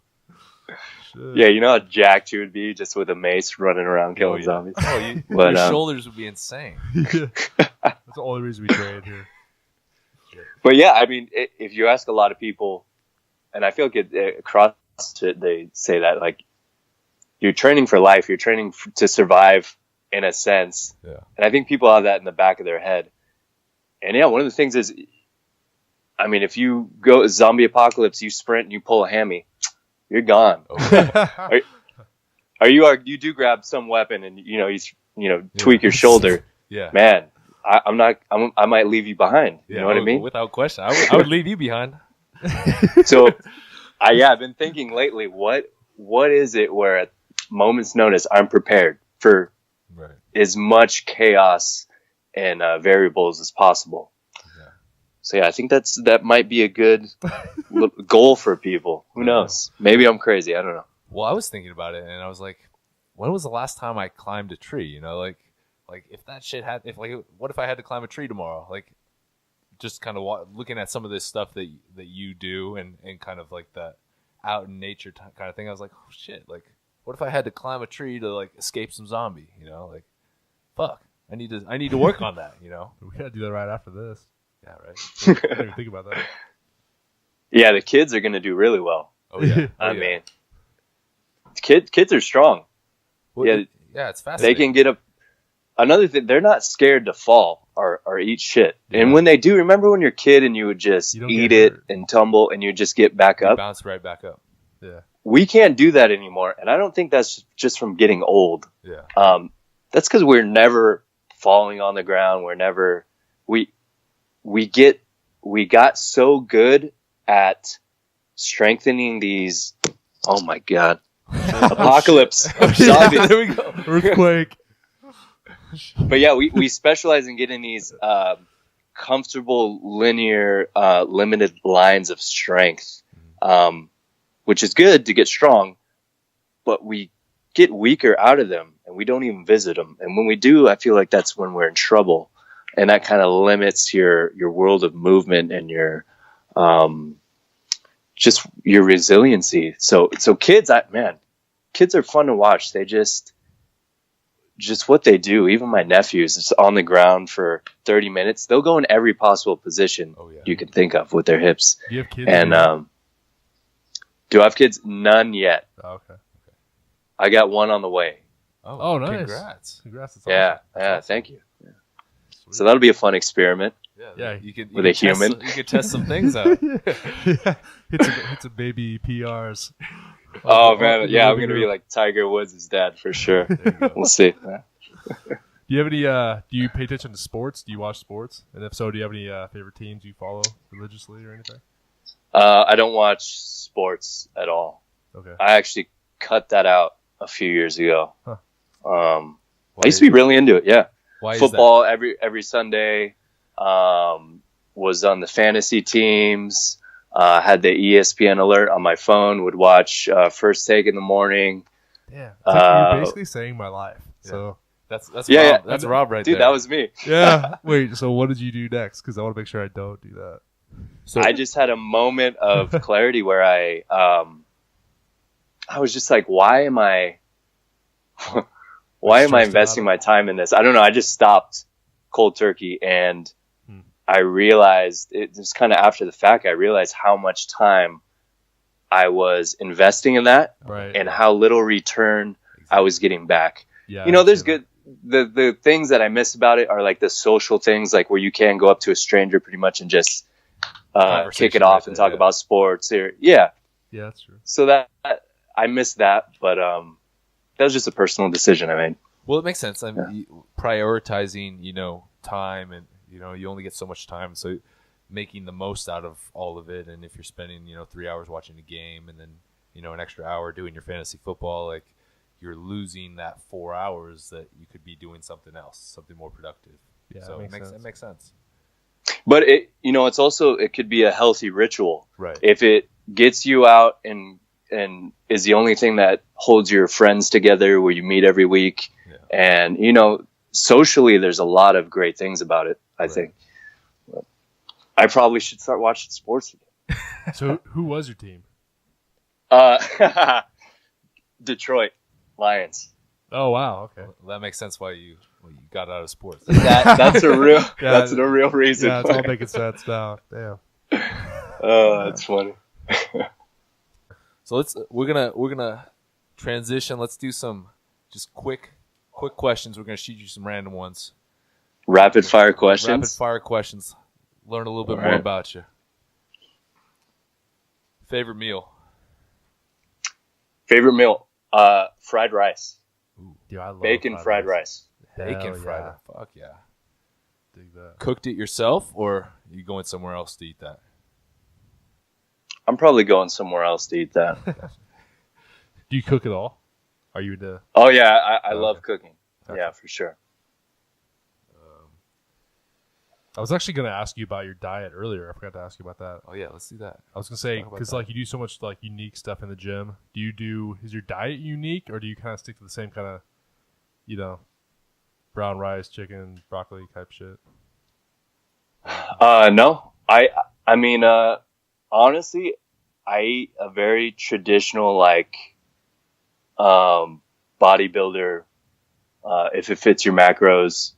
Shit. Yeah, you know how jacked you would be just with a mace running around killing zombies. Oh, your shoulders would be insane. Yeah. That's the only reason we train here. But yeah, I mean, if you ask a lot of people, and I feel like across it, they say that like you're training for life, you're training to survive in a sense. Yeah. And I think people have that in the back of their head. And yeah, one of the things is, I mean, if you go zombie apocalypse, you sprint and you pull a hammy, you're gone. Okay. You do grab some weapon and tweak your shoulder. Yeah. Man, I might leave you behind. You know what I mean? Without question. I would leave you behind. So I've been thinking lately, what is it where at moment's notice I'm prepared for as much chaos and variables as possible. Yeah. So yeah, I think that might be a good goal for people. Who knows? Maybe I'm crazy. I don't know. Well, I was thinking about it, and I was like, when was the last time I climbed a tree? You know, like if that shit what if I had to climb a tree tomorrow? Like, just kind of looking at some of this stuff that you do and kind of like that out in nature kind of thing. I was like, oh shit, like what if I had to climb a tree to like escape some zombie? You know, like fuck, I need to work on that. You know, we gotta do that right after this. Yeah, right. I didn't even think about that. Yeah, the kids are gonna do really well. Oh yeah, I mean, kids are strong. Well, yeah, it's fascinating. They can get up. Another thing, they're not scared to fall or eat shit. Yeah. And when they do, remember when you're a kid and you would just eat it and tumble and you just get back up? Bounce right back up. Yeah. We can't do that anymore. And I don't think that's just from getting old. Yeah. That's because we're never falling on the ground. We're never, we got so good at strengthening these, oh my God, apocalypse. Yeah, there we go. Earthquake. But yeah, we specialize in getting these comfortable, linear, limited lines of strength, which is good to get strong, but we get weaker out of them and we don't even visit them. And when we do, I feel like that's when we're in trouble. And that kind of limits your world of movement and your just your resiliency. So kids, kids are fun to watch. They just what they do. Even my nephews, it's on the ground for 30 minutes. They'll go in every possible position you can think of with their hips. Do you have kids? And do I have kids? None yet. Oh, okay. I got one on the way. Oh, nice. Congrats. That's yeah, awesome. yeah. Thank you. Yeah. So that'll be a fun experiment. Yeah. With a human. You could test some things out. Yeah. It's a baby PRs. Oh man, yeah, I'm gonna be like Tiger Woods' dad for sure. We'll see. Do you have any? Do you pay attention to sports? Do you watch sports? And if so, do you have any favorite teams you follow religiously or anything? I don't watch sports at all. Okay. I actually cut that out a few years ago. Huh. I used to be really into it. Yeah. Why Football every Sunday. Was on the fantasy teams. Had the ESPN alert on my phone. Would watch First Take in the morning. Yeah, you're basically saying my life. Yeah. So that's Rob. Yeah. That's Rob right Dude, there. that was me. Yeah. Wait. So what did you do next? Because I want to make sure I don't do that. So I just had a moment of clarity where I was just like, why am I investing my time in this? I don't know. I just stopped cold turkey and I realized it was kind of after the fact. I realized how much time I was investing in that, right, and how little return I was getting back. Yeah, you know, there's good. The things that I miss about it are like the social things, like where you can go up to a stranger pretty much and just kick it off and talk about sports. Yeah, that's true. So that I miss that, but that was just a personal decision I made. Well, it makes sense. I'm prioritizing, time, and you only get so much time, so making the most out of all of it. And if you're spending 3 hours watching a game and then an extra hour doing your fantasy football, like you're losing that 4 hours that you could be doing something else, something more productive. Yeah, so it makes sense. But it's also, it could be a healthy ritual, right? If it gets you out and is the only thing that holds your friends together, where you meet every week, and socially, there's a lot of great things about it. I think I probably should start watching sports again. So, who was your team? Detroit Lions. Oh wow, okay. Well, that makes sense why you got out of sports. That's a real that's a real reason. Yeah, it's all making sense now. Damn. Oh, that's funny. So we're gonna transition. Let's do some just quick questions. We're gonna shoot you some random ones. Rapid fire questions. Rapid fire questions. Learn a little bit more about you. Favorite meal. Favorite meal. Fried rice. Ooh, dude, I love bacon fried rice. Bacon fried rice. Fuck yeah. Dig that. Cooked it yourself, or are you going somewhere else to eat that? I'm probably going somewhere else to eat that. Do you cook at all? Are you into? Oh yeah, I love cooking. Okay. Yeah, for sure. I was actually going to ask you about your diet earlier. I forgot to ask you about that. Oh yeah, let's do that. I was going to say, because like you do so much like unique stuff in the gym. Is your diet unique, or do you kind of stick to the same kind of, you know, brown rice, chicken, broccoli type shit? No, I mean, honestly, I eat a very traditional, like, bodybuilder, if it fits your macros,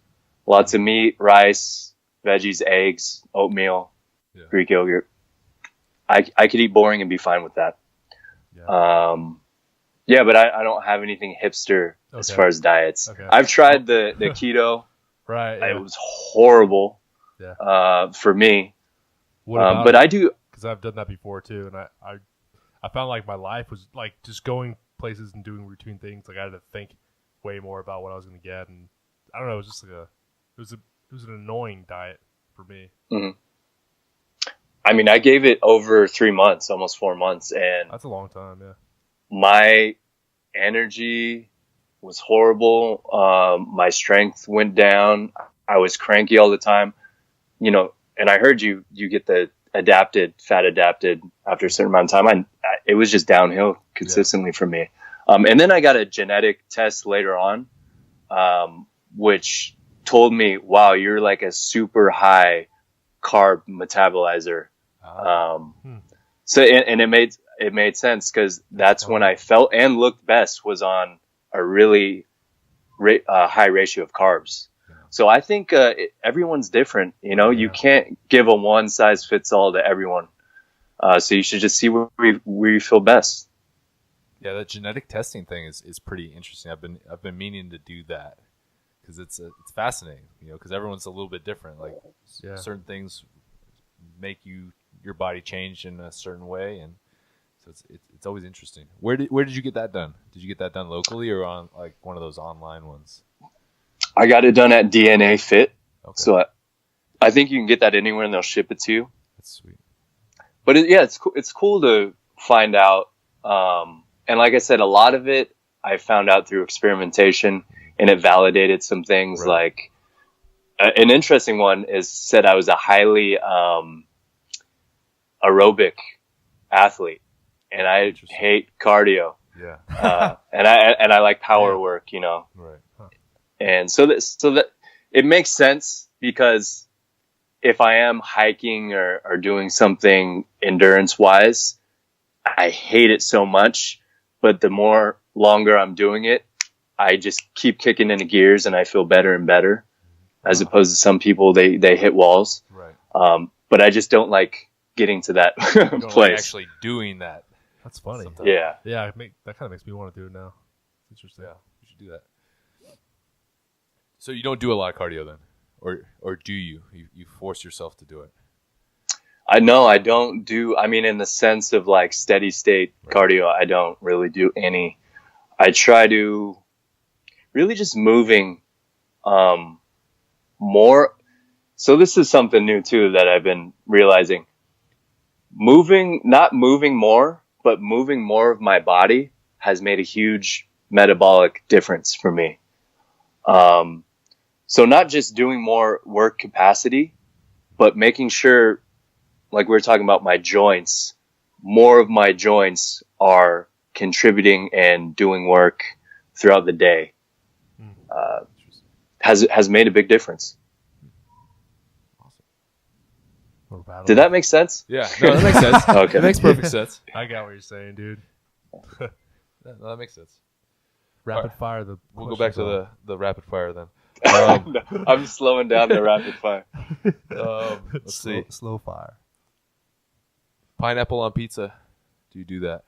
lots of meat, rice, veggies, eggs, oatmeal, Greek yogurt. I could eat boring and be fine with that. Yeah. But I don't have anything hipster as far as diets. Okay. I've tried the keto. Right. Yeah. It was horrible. Yeah. For me. But I do, because I've done that before too, and I found like my life was like just going places and doing routine things. Like I had to think way more about what I was going to get, and I don't know. It was just like it was an annoying diet for me. Mm-hmm. I mean, I gave it over 3 months, almost 4 months, and that's a long time. Yeah. My energy was horrible. My strength went down. I was cranky all the time, you know, and I heard you get the fat adapted after a certain amount of time. It was just downhill consistently for me. And then I got a genetic test later on, which told me, wow, you're like a super high carb metabolizer. So, and it made sense, because that's when I felt and looked best, was on a really high ratio of carbs. So I think everyone's different. You know, you can't give a one size fits all to everyone. So you should just see where you feel best. Yeah, that genetic testing thing is pretty interesting. I've been meaning to do that, because it's fascinating. You know, because everyone's a little bit different. Like certain things make your body change in a certain way, and so it's always interesting. Where did you get that done? Did you get that done locally or on like one of those online ones? I got it done at DNA Fit. Okay. So I think you can get that anywhere and they'll ship it to you. That's sweet. But it's cool to find out. And like I said, a lot of it I found out through experimentation, and it validated some things. Right. Like an interesting one is said I was a highly aerobic athlete, and I hate cardio. Yeah. And I like power work, you know. Right. Huh. And so that it makes sense, because if I am hiking or doing something endurance wise, I hate it so much, but the more longer I'm doing it, I just keep kicking into gears and I feel better and better, as opposed to some people, they hit walls. Right. But I just don't like getting to that place. Like actually doing that. That's funny. Sometimes. Yeah. Yeah. That kind of makes me want to do it now. It's interesting. Yeah. You should do that. So you don't do a lot of cardio then, or do you? You force yourself to do it? I know I don't do. I mean, in the sense of like steady state cardio, I don't really do any. I try to really just moving more. So this is something new too that I've been realizing. Not moving more, but moving more of my body has made a huge metabolic difference for me. So not just doing more work capacity, but making sure, like we were talking about my joints, more of my joints are contributing and doing work throughout the day. Has made a big difference. Awesome. Did that make sense? Yeah, no, that makes sense. Okay. It makes perfect sense. I got what you're saying, dude. No, that makes sense. Rapid fire. We'll go back to the rapid fire then. I'm slowing down the rapid fire. Let's see. Slow fire. Pineapple on pizza. Do you do that?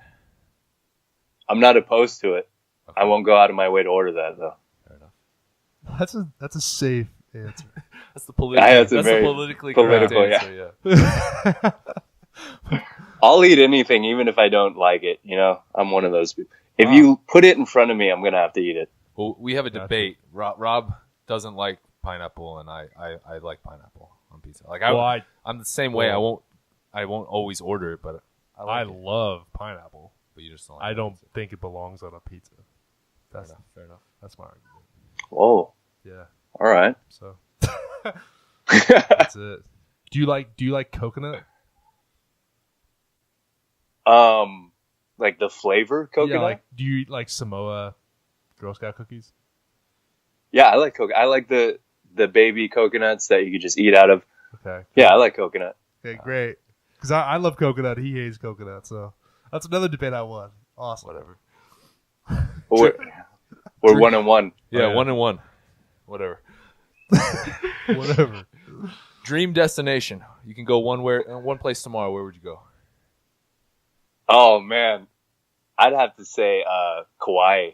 I'm not opposed to it. Okay. I won't go out of my way to order that, though. Fair enough. That's a safe answer. That's the politically correct political answer. Yeah. I'll eat anything, even if I don't like it. You know, I'm one of those people. If you put it in front of me, I'm gonna have to eat it. Well, we have a debate. Rob doesn't like pineapple, and I like pineapple on pizza. Like I'm the same way. I won't always order it, but I love pineapple. But you just don't. Like I don't think it belongs on a pizza. Fair enough. That's my argument. Whoa. Yeah. All right. So. That's it. Do you like coconut? Like the flavor coconut? Yeah, like do you eat like Samoa Girl Scout cookies? Yeah, I like coconut. I like the baby coconuts that you could just eat out of. Okay. Yeah, I like coconut. Okay, great. Because I love coconut. He hates coconut, so that's another debate I won. Awesome. Whatever. We're 1-1. Yeah, 1-1. Whatever. Whatever. Dream destination. You can go one place tomorrow. Where would you go? Oh man, I'd have to say Kauai.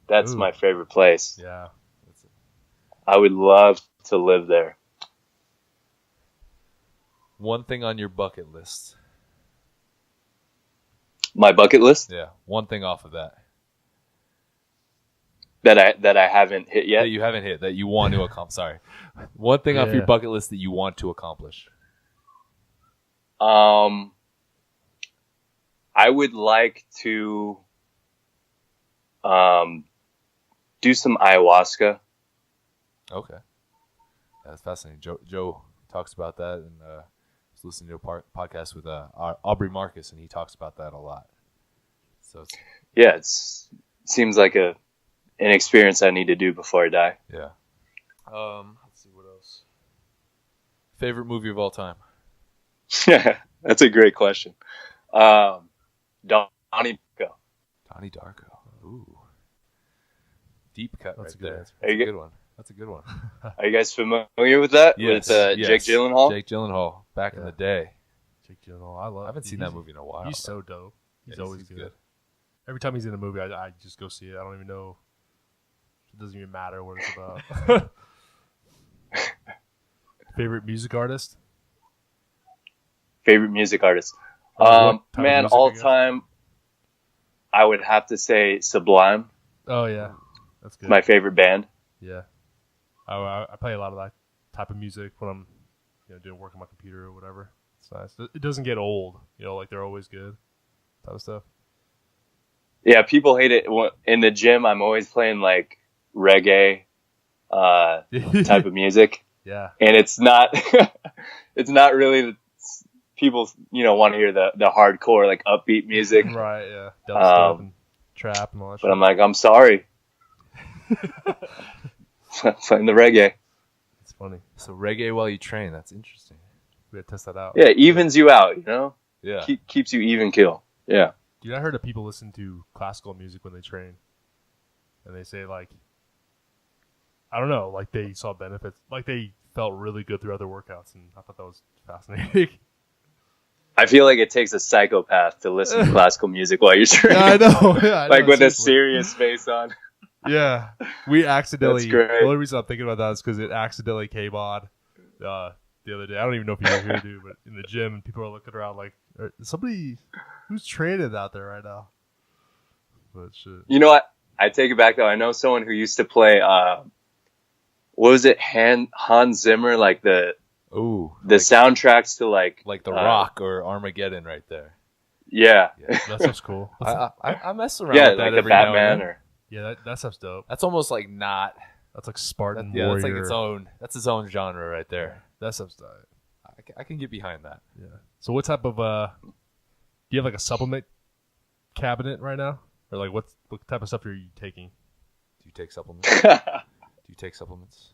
That's my favorite place. Yeah. I would love to live there. One thing on your bucket list. My bucket list? Yeah, one thing off of that. That I haven't hit yet? That you haven't hit, that you want to accomplish. Sorry. One thing off your bucket list that you want to accomplish. I would like to do some ayahuasca. Okay. That's fascinating. Joe talks about that, and I was listening to a podcast with Aubrey Marcus, and he talks about that a lot. So it seems like an experience I need to do before I die. Yeah. Let's see what else. Favorite movie of all time? That's a great question. Donnie Darko. Donnie Darko. Ooh. Deep cut. That's right there. That's a good one. That's a good one. Are you guys familiar with that? Yes. With Jake Gyllenhaal? Jake Gyllenhaal. Back in the day. Jake Gyllenhaal. I haven't seen that movie in a while. He's so dope. He's always good. Every time he's in a movie, I just go see it. I don't even know. It doesn't even matter what it's about. Favorite music artist? Favorite music artist? Man, all time, I would have to say Sublime. Oh, yeah. That's good. My favorite band. Yeah. I play a lot of that type of music when I'm doing work on my computer or whatever. It's nice. It doesn't get old. Like they're always good type of stuff. Yeah, people hate it. In the gym, I'm always playing like reggae type of music. Yeah. And it's not really people, want to hear the hardcore, like upbeat music. Right, yeah. Dubstep and trap and all that shit. But I'm like, I'm sorry. Playing the reggae. It's funny. So reggae while you train. That's interesting. We gotta test that out. Yeah, it evens you out, Yeah. Keeps you even kill. Yeah. Dude, I heard of people listen to classical music when they train. And they say, like, I don't know, like they saw benefits. Like they felt really good throughout their workouts. And I thought that was fascinating. I feel like it takes a psychopath to listen to classical music while you're training. Yeah, I know. Yeah, like with a serious face on. Yeah. We accidentally... That's great. The only reason I'm thinking about that is because it accidentally came on the other day. I don't even know if you were here, dude, but in the gym, and people are looking around like, somebody who's training out there right now. But shit. You know what? I take it back, though. I know someone who used to play... what was it? Hans Zimmer, like the soundtracks to like The Rock or Armageddon, right there. Yeah, that stuff's cool. I mess around with that like every the now and Batman then. or that stuff's dope. That's almost like not. That's like Spartan Yeah, Warrior. that's like its own. That's its own genre right there. That stuff's tight. I can get behind that. Yeah. So what type of do you have like a supplement cabinet right now, or like what type of stuff are you taking? Do you take supplements? Do you take supplements?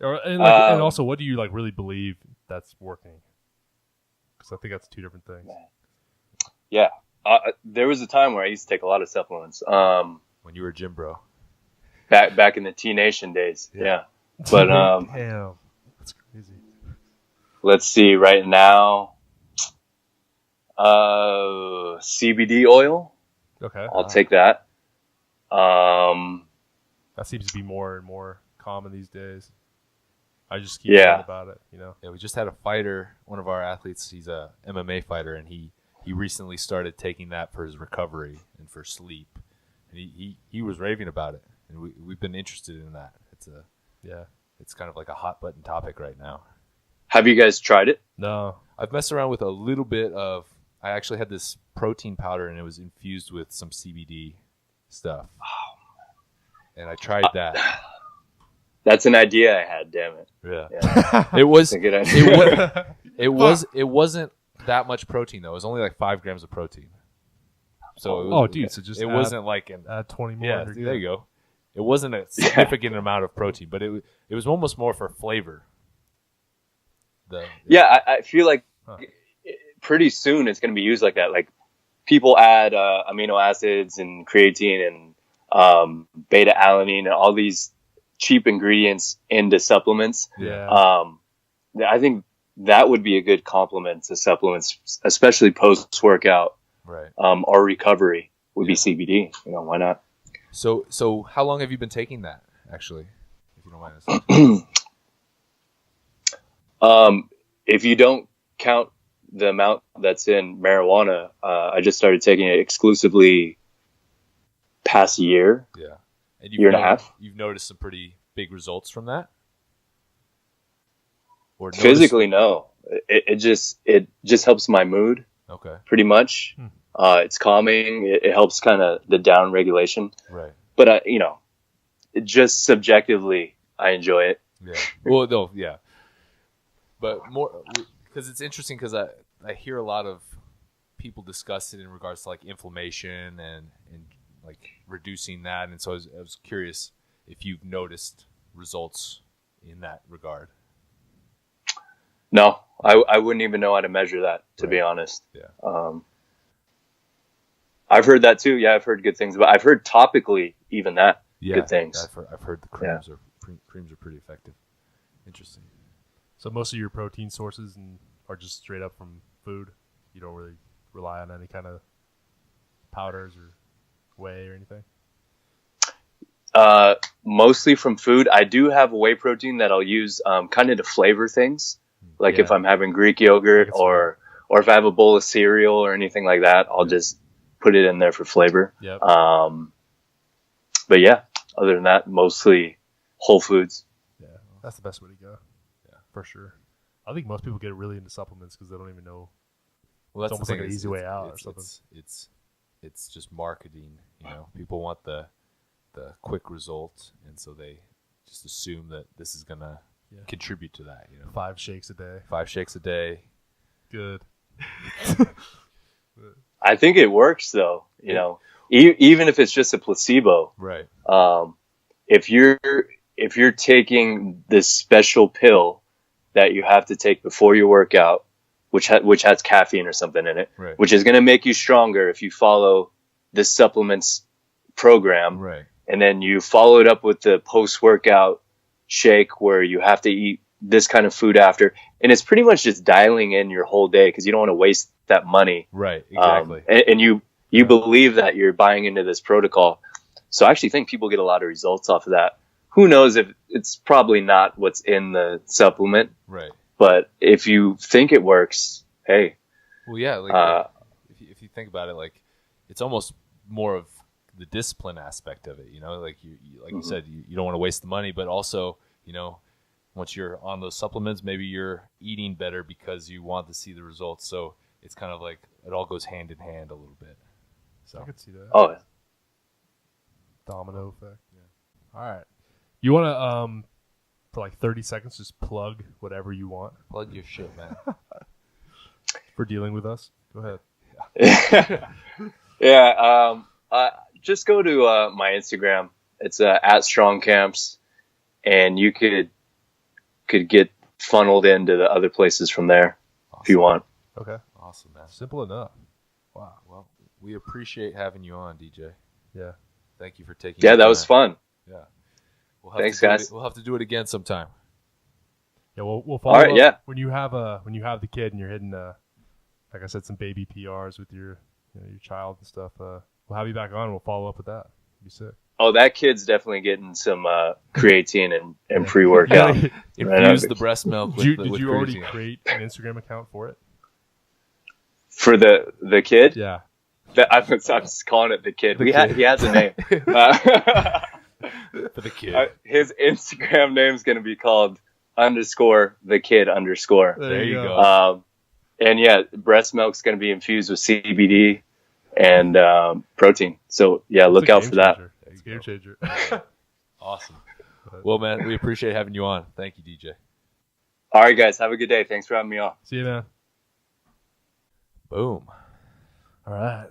And also, what do you like really believe that's working? Because I think that's two different things. Yeah, there was a time where I used to take a lot of supplements. When you were a gym bro. Back in the T-Nation days. Yeah. But damn, that's crazy. Let's see. Right now, CBD oil. Okay, I'll take that. That seems to be more and more common these days. I just keep hearing about it, Yeah, we just had a fighter, one of our athletes, he's a MMA fighter, and he recently started taking that for his recovery and for sleep. And he was raving about it, and we've been interested in that. It's kind of like a hot button topic right now. Have you guys tried it? No. I've messed around with a little bit of, I actually had this protein powder, and it was infused with some CBD stuff. And I tried that. That's an idea I had. Damn it. Yeah. It was. That's a good idea. It wasn't that much protein though. It was only like 5 grams of protein. So so just wasn't like add 20 more. Yeah, there you go. It wasn't a significant amount of protein, but it was almost more for flavor. I feel like pretty soon it's going to be used like that. Like people add amino acids and creatine and beta alanine and all these cheap ingredients into supplements. Yeah. I think that would be a good complement to supplements, especially post workout, right? Or recovery would be CBD. Why not? So how long have you been taking that, actually, if you don't mind asking? If you don't count the amount that's in marijuana, I just started taking it exclusively past year. Yeah. And year and a half. You've noticed some pretty big results from that? Or physically, no. It just helps my mood. Okay. Pretty much. It's calming. It helps kind of the down regulation. Right. But just subjectively, I enjoy it. Yeah. Well, no, yeah. But more because it's interesting because I hear a lot of people discuss it in regards to like inflammation and like reducing that, and so I was curious if you've noticed results in that regard. No, I wouldn't even know how to measure that, to be honest. Yeah. I've heard that too. Yeah, I've heard good things, but I've heard topically even that good things. I've heard the creams are pretty effective. Interesting. So most of your protein sources are just straight up from food. You don't really rely on any kind of powders or whey or anything. Mostly from food. I do have whey protein that I'll use kind of to flavor things. Like if I'm having Greek yogurt or if I have a bowl of cereal or anything like that, I'll just put it in there for flavor. Yep. But yeah, other than that, mostly whole foods. Yeah, that's the best way to go. Yeah, for sure. I think most people get really into supplements because they don't even know. Well, that's it's almost like an easy way out or something. It's just marketing. People want the quick result, and so they just assume that this is gonna contribute to that. 5 shakes a day. 5 shakes a day. Good. I think it works though. Even if it's just a placebo. Right. If you're taking this special pill that you have to take before your workout, which has caffeine or something in it, right, which is going to make you stronger if you follow this supplements program, right, and then you follow it up with the post-workout shake where you have to eat this kind of food after, and it's pretty much just dialing in your whole day because you don't want to waste that money. Right, exactly. And you believe that you're buying into this protocol. So I actually think people get a lot of results off of that. Who knows if it's probably not what's in the supplement. Right. But if you think it works, hey. Well, yeah, if you think about it, like it's almost more of the discipline aspect of it, like you said, you don't want to waste the money, but also, once you're on those supplements, maybe you're eating better because you want to see the results. So it's kind of like it all goes hand in hand a little bit. So I could see that. Oh, domino effect. Yeah. All right. You want to for like 30 seconds just plug whatever you want? Plug your shit, man. For dealing with us. Go ahead. Yeah. Just go to my Instagram. It's at StrongCamps, and you could get funneled into the other places from there. Awesome. If you want. Okay. Awesome, man. Simple enough. Wow. Well, we appreciate having you on, DJ. Yeah. Thank you for taking. Yeah, that was fun. Yeah. Thanks, guys. We'll have to do it again sometime. Yeah, we'll follow up. Yeah. When you have the kid and you're hitting like I said, some baby PRs with your child and stuff. We'll have you back on. And we'll follow up with that. It'd be sick. Oh, that kid's definitely getting some creatine and pre-workout. Infuse the breast milk. Did you already create an Instagram account for it? For the kid? Yeah. I'm calling it the kid. He has a name. For the kid. His Instagram name is going to be called _the_kid_. There you go. And yeah, breast milk's going to be infused with CBD and protein. So yeah, look out for that. It's a game changer. Awesome. Well, man, we appreciate having you on. Thank you, DJ. All right, guys. Have a good day. Thanks for having me on. See you, man. Boom. All right.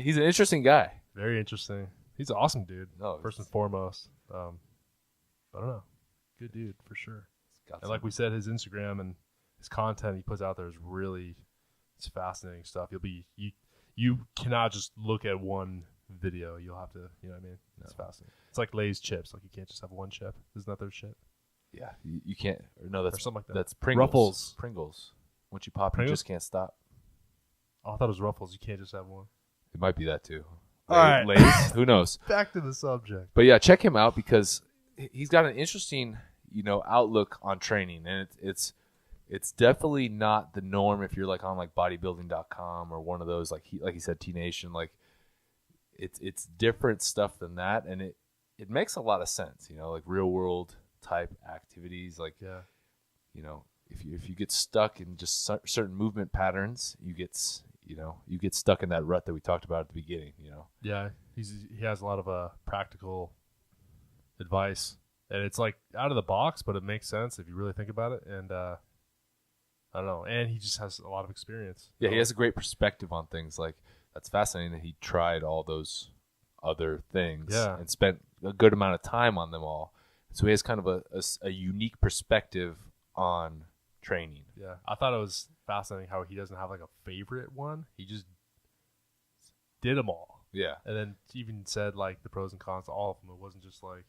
He's an interesting guy. Very interesting. He's an awesome dude. No, first and foremost. I don't know. Good dude for sure. And like we said, his Instagram and his content he puts out there is really, it's fascinating stuff. You cannot just look at one video. You'll have to, you know what I mean? It's fascinating. It's like Lay's chips. Like you can't just have one chip. Isn't that their shit? Yeah, you can't. Or no, that's or something like that. That's Pringles. Ruffles. Pringles. Once you pop, Pringles? you just can't stop. Oh, I thought it was Ruffles. You can't just have one. It might be that too. All right. Lay's, who knows? Back to the subject. But yeah, check him out because he's got an interesting, outlook on training, and it's definitely not the norm if you're like on like bodybuilding.com or one of those like he said T-Nation, like it's different stuff than that, and it makes a lot of sense, like real world type activities, like if you get stuck in just certain movement patterns, you get stuck in that rut that we talked about at the beginning, Yeah, he has a lot of practical advice, and it's like out of the box, but it makes sense if you really think about it. And I don't know, and he just has a lot of experience. Yeah, he has a great perspective on things. Like that's fascinating that he tried all those other things and spent a good amount of time on them all. So he has kind of a unique perspective on training. Yeah, I thought it was fascinating how he doesn't have like a favorite one. He just did them all. Yeah, and then even said like the pros and cons to all of them. It wasn't just like,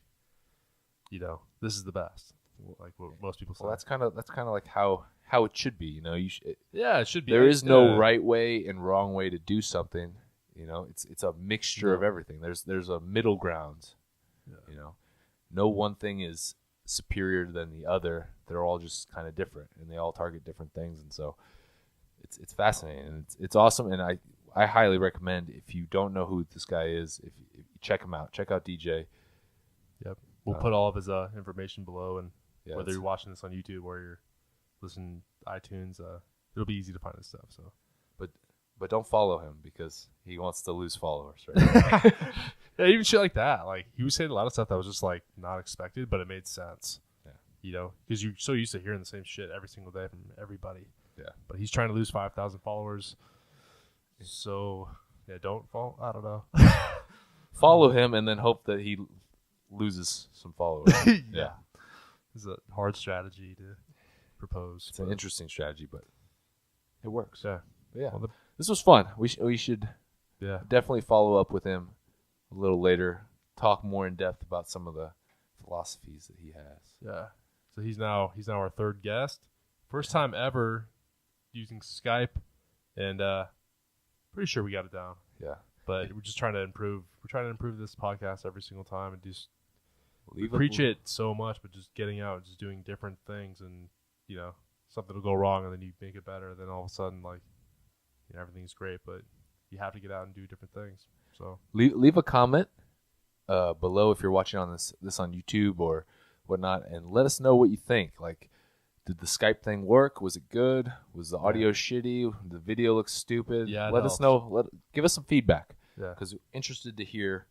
this is the best, like what most people say. Well, that's kind of like how it should be. It should be. There is no right way and wrong way to do something. It's a mixture of everything. There's a middle ground. Yeah. No one thing is superior than the other. They're all just kind of different, and they all target different things. And so it's fascinating, and it's awesome. And I highly recommend, if you don't know who this guy is, if you check him out. Check out DJ. Yep. We'll put all of his information below, and yeah, whether you're watching this on YouTube or you're listening to iTunes, it'll be easy to find his stuff. So, but don't follow him because he wants to lose followers, right? Yeah, even shit like that. Like he was saying a lot of stuff that was just like not expected, but it made sense. Yeah. Because you're so used to hearing the same shit every single day from everybody. Yeah. But he's trying to lose 5,000 followers. So yeah, don't follow. I don't know. Follow him and then hope that he loses some followers. Yeah. It's a hard strategy to propose. It's an interesting strategy, but it works. Yeah. But yeah. Well, this was fun. We should definitely follow up with him a little later, talk more in depth about some of the philosophies that he has. Yeah. So he's now our third guest. First time ever using Skype, and pretty sure we got it down. Yeah. But we're just trying to improve. We're trying to improve this podcast every single time, and just preach it so much, but just getting out and just doing different things, and something will go wrong, and then you make it better. Then all of a sudden, like everything's great, but you have to get out and do different things. So leave a comment below if you're watching on this on YouTube or whatnot, and let us know what you think. Like, did the Skype thing work? Was it good? Was the audio shitty? Did the video look stupid? Yeah, let us know. Give us some feedback. Yeah, because we're interested to hear.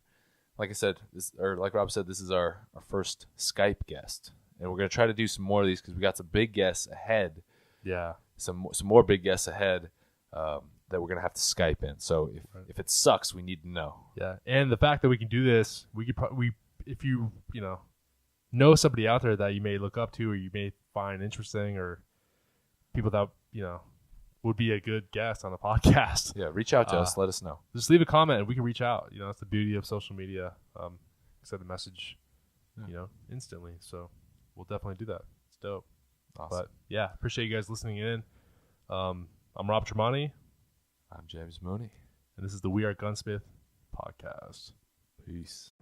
Like I said, like Rob said, this is our first Skype guest, and we're gonna try to do some more of these because we got some big guests ahead. Yeah, some more big guests ahead. That we're gonna have to Skype in. So if it sucks, we need to know. Yeah, and the fact that we can do this, we could if you know somebody out there that you may look up to or you may find interesting, or people that would be a good guest on the podcast. Yeah, reach out to us. Let us know. Just leave a comment and we can reach out. That's the beauty of social media. Send a message, instantly. So we'll definitely do that. It's dope. Awesome. But yeah, appreciate you guys listening in. I'm Rob Tremonti. I'm James Mooney. And this is the We Are Gunsmith podcast. Peace.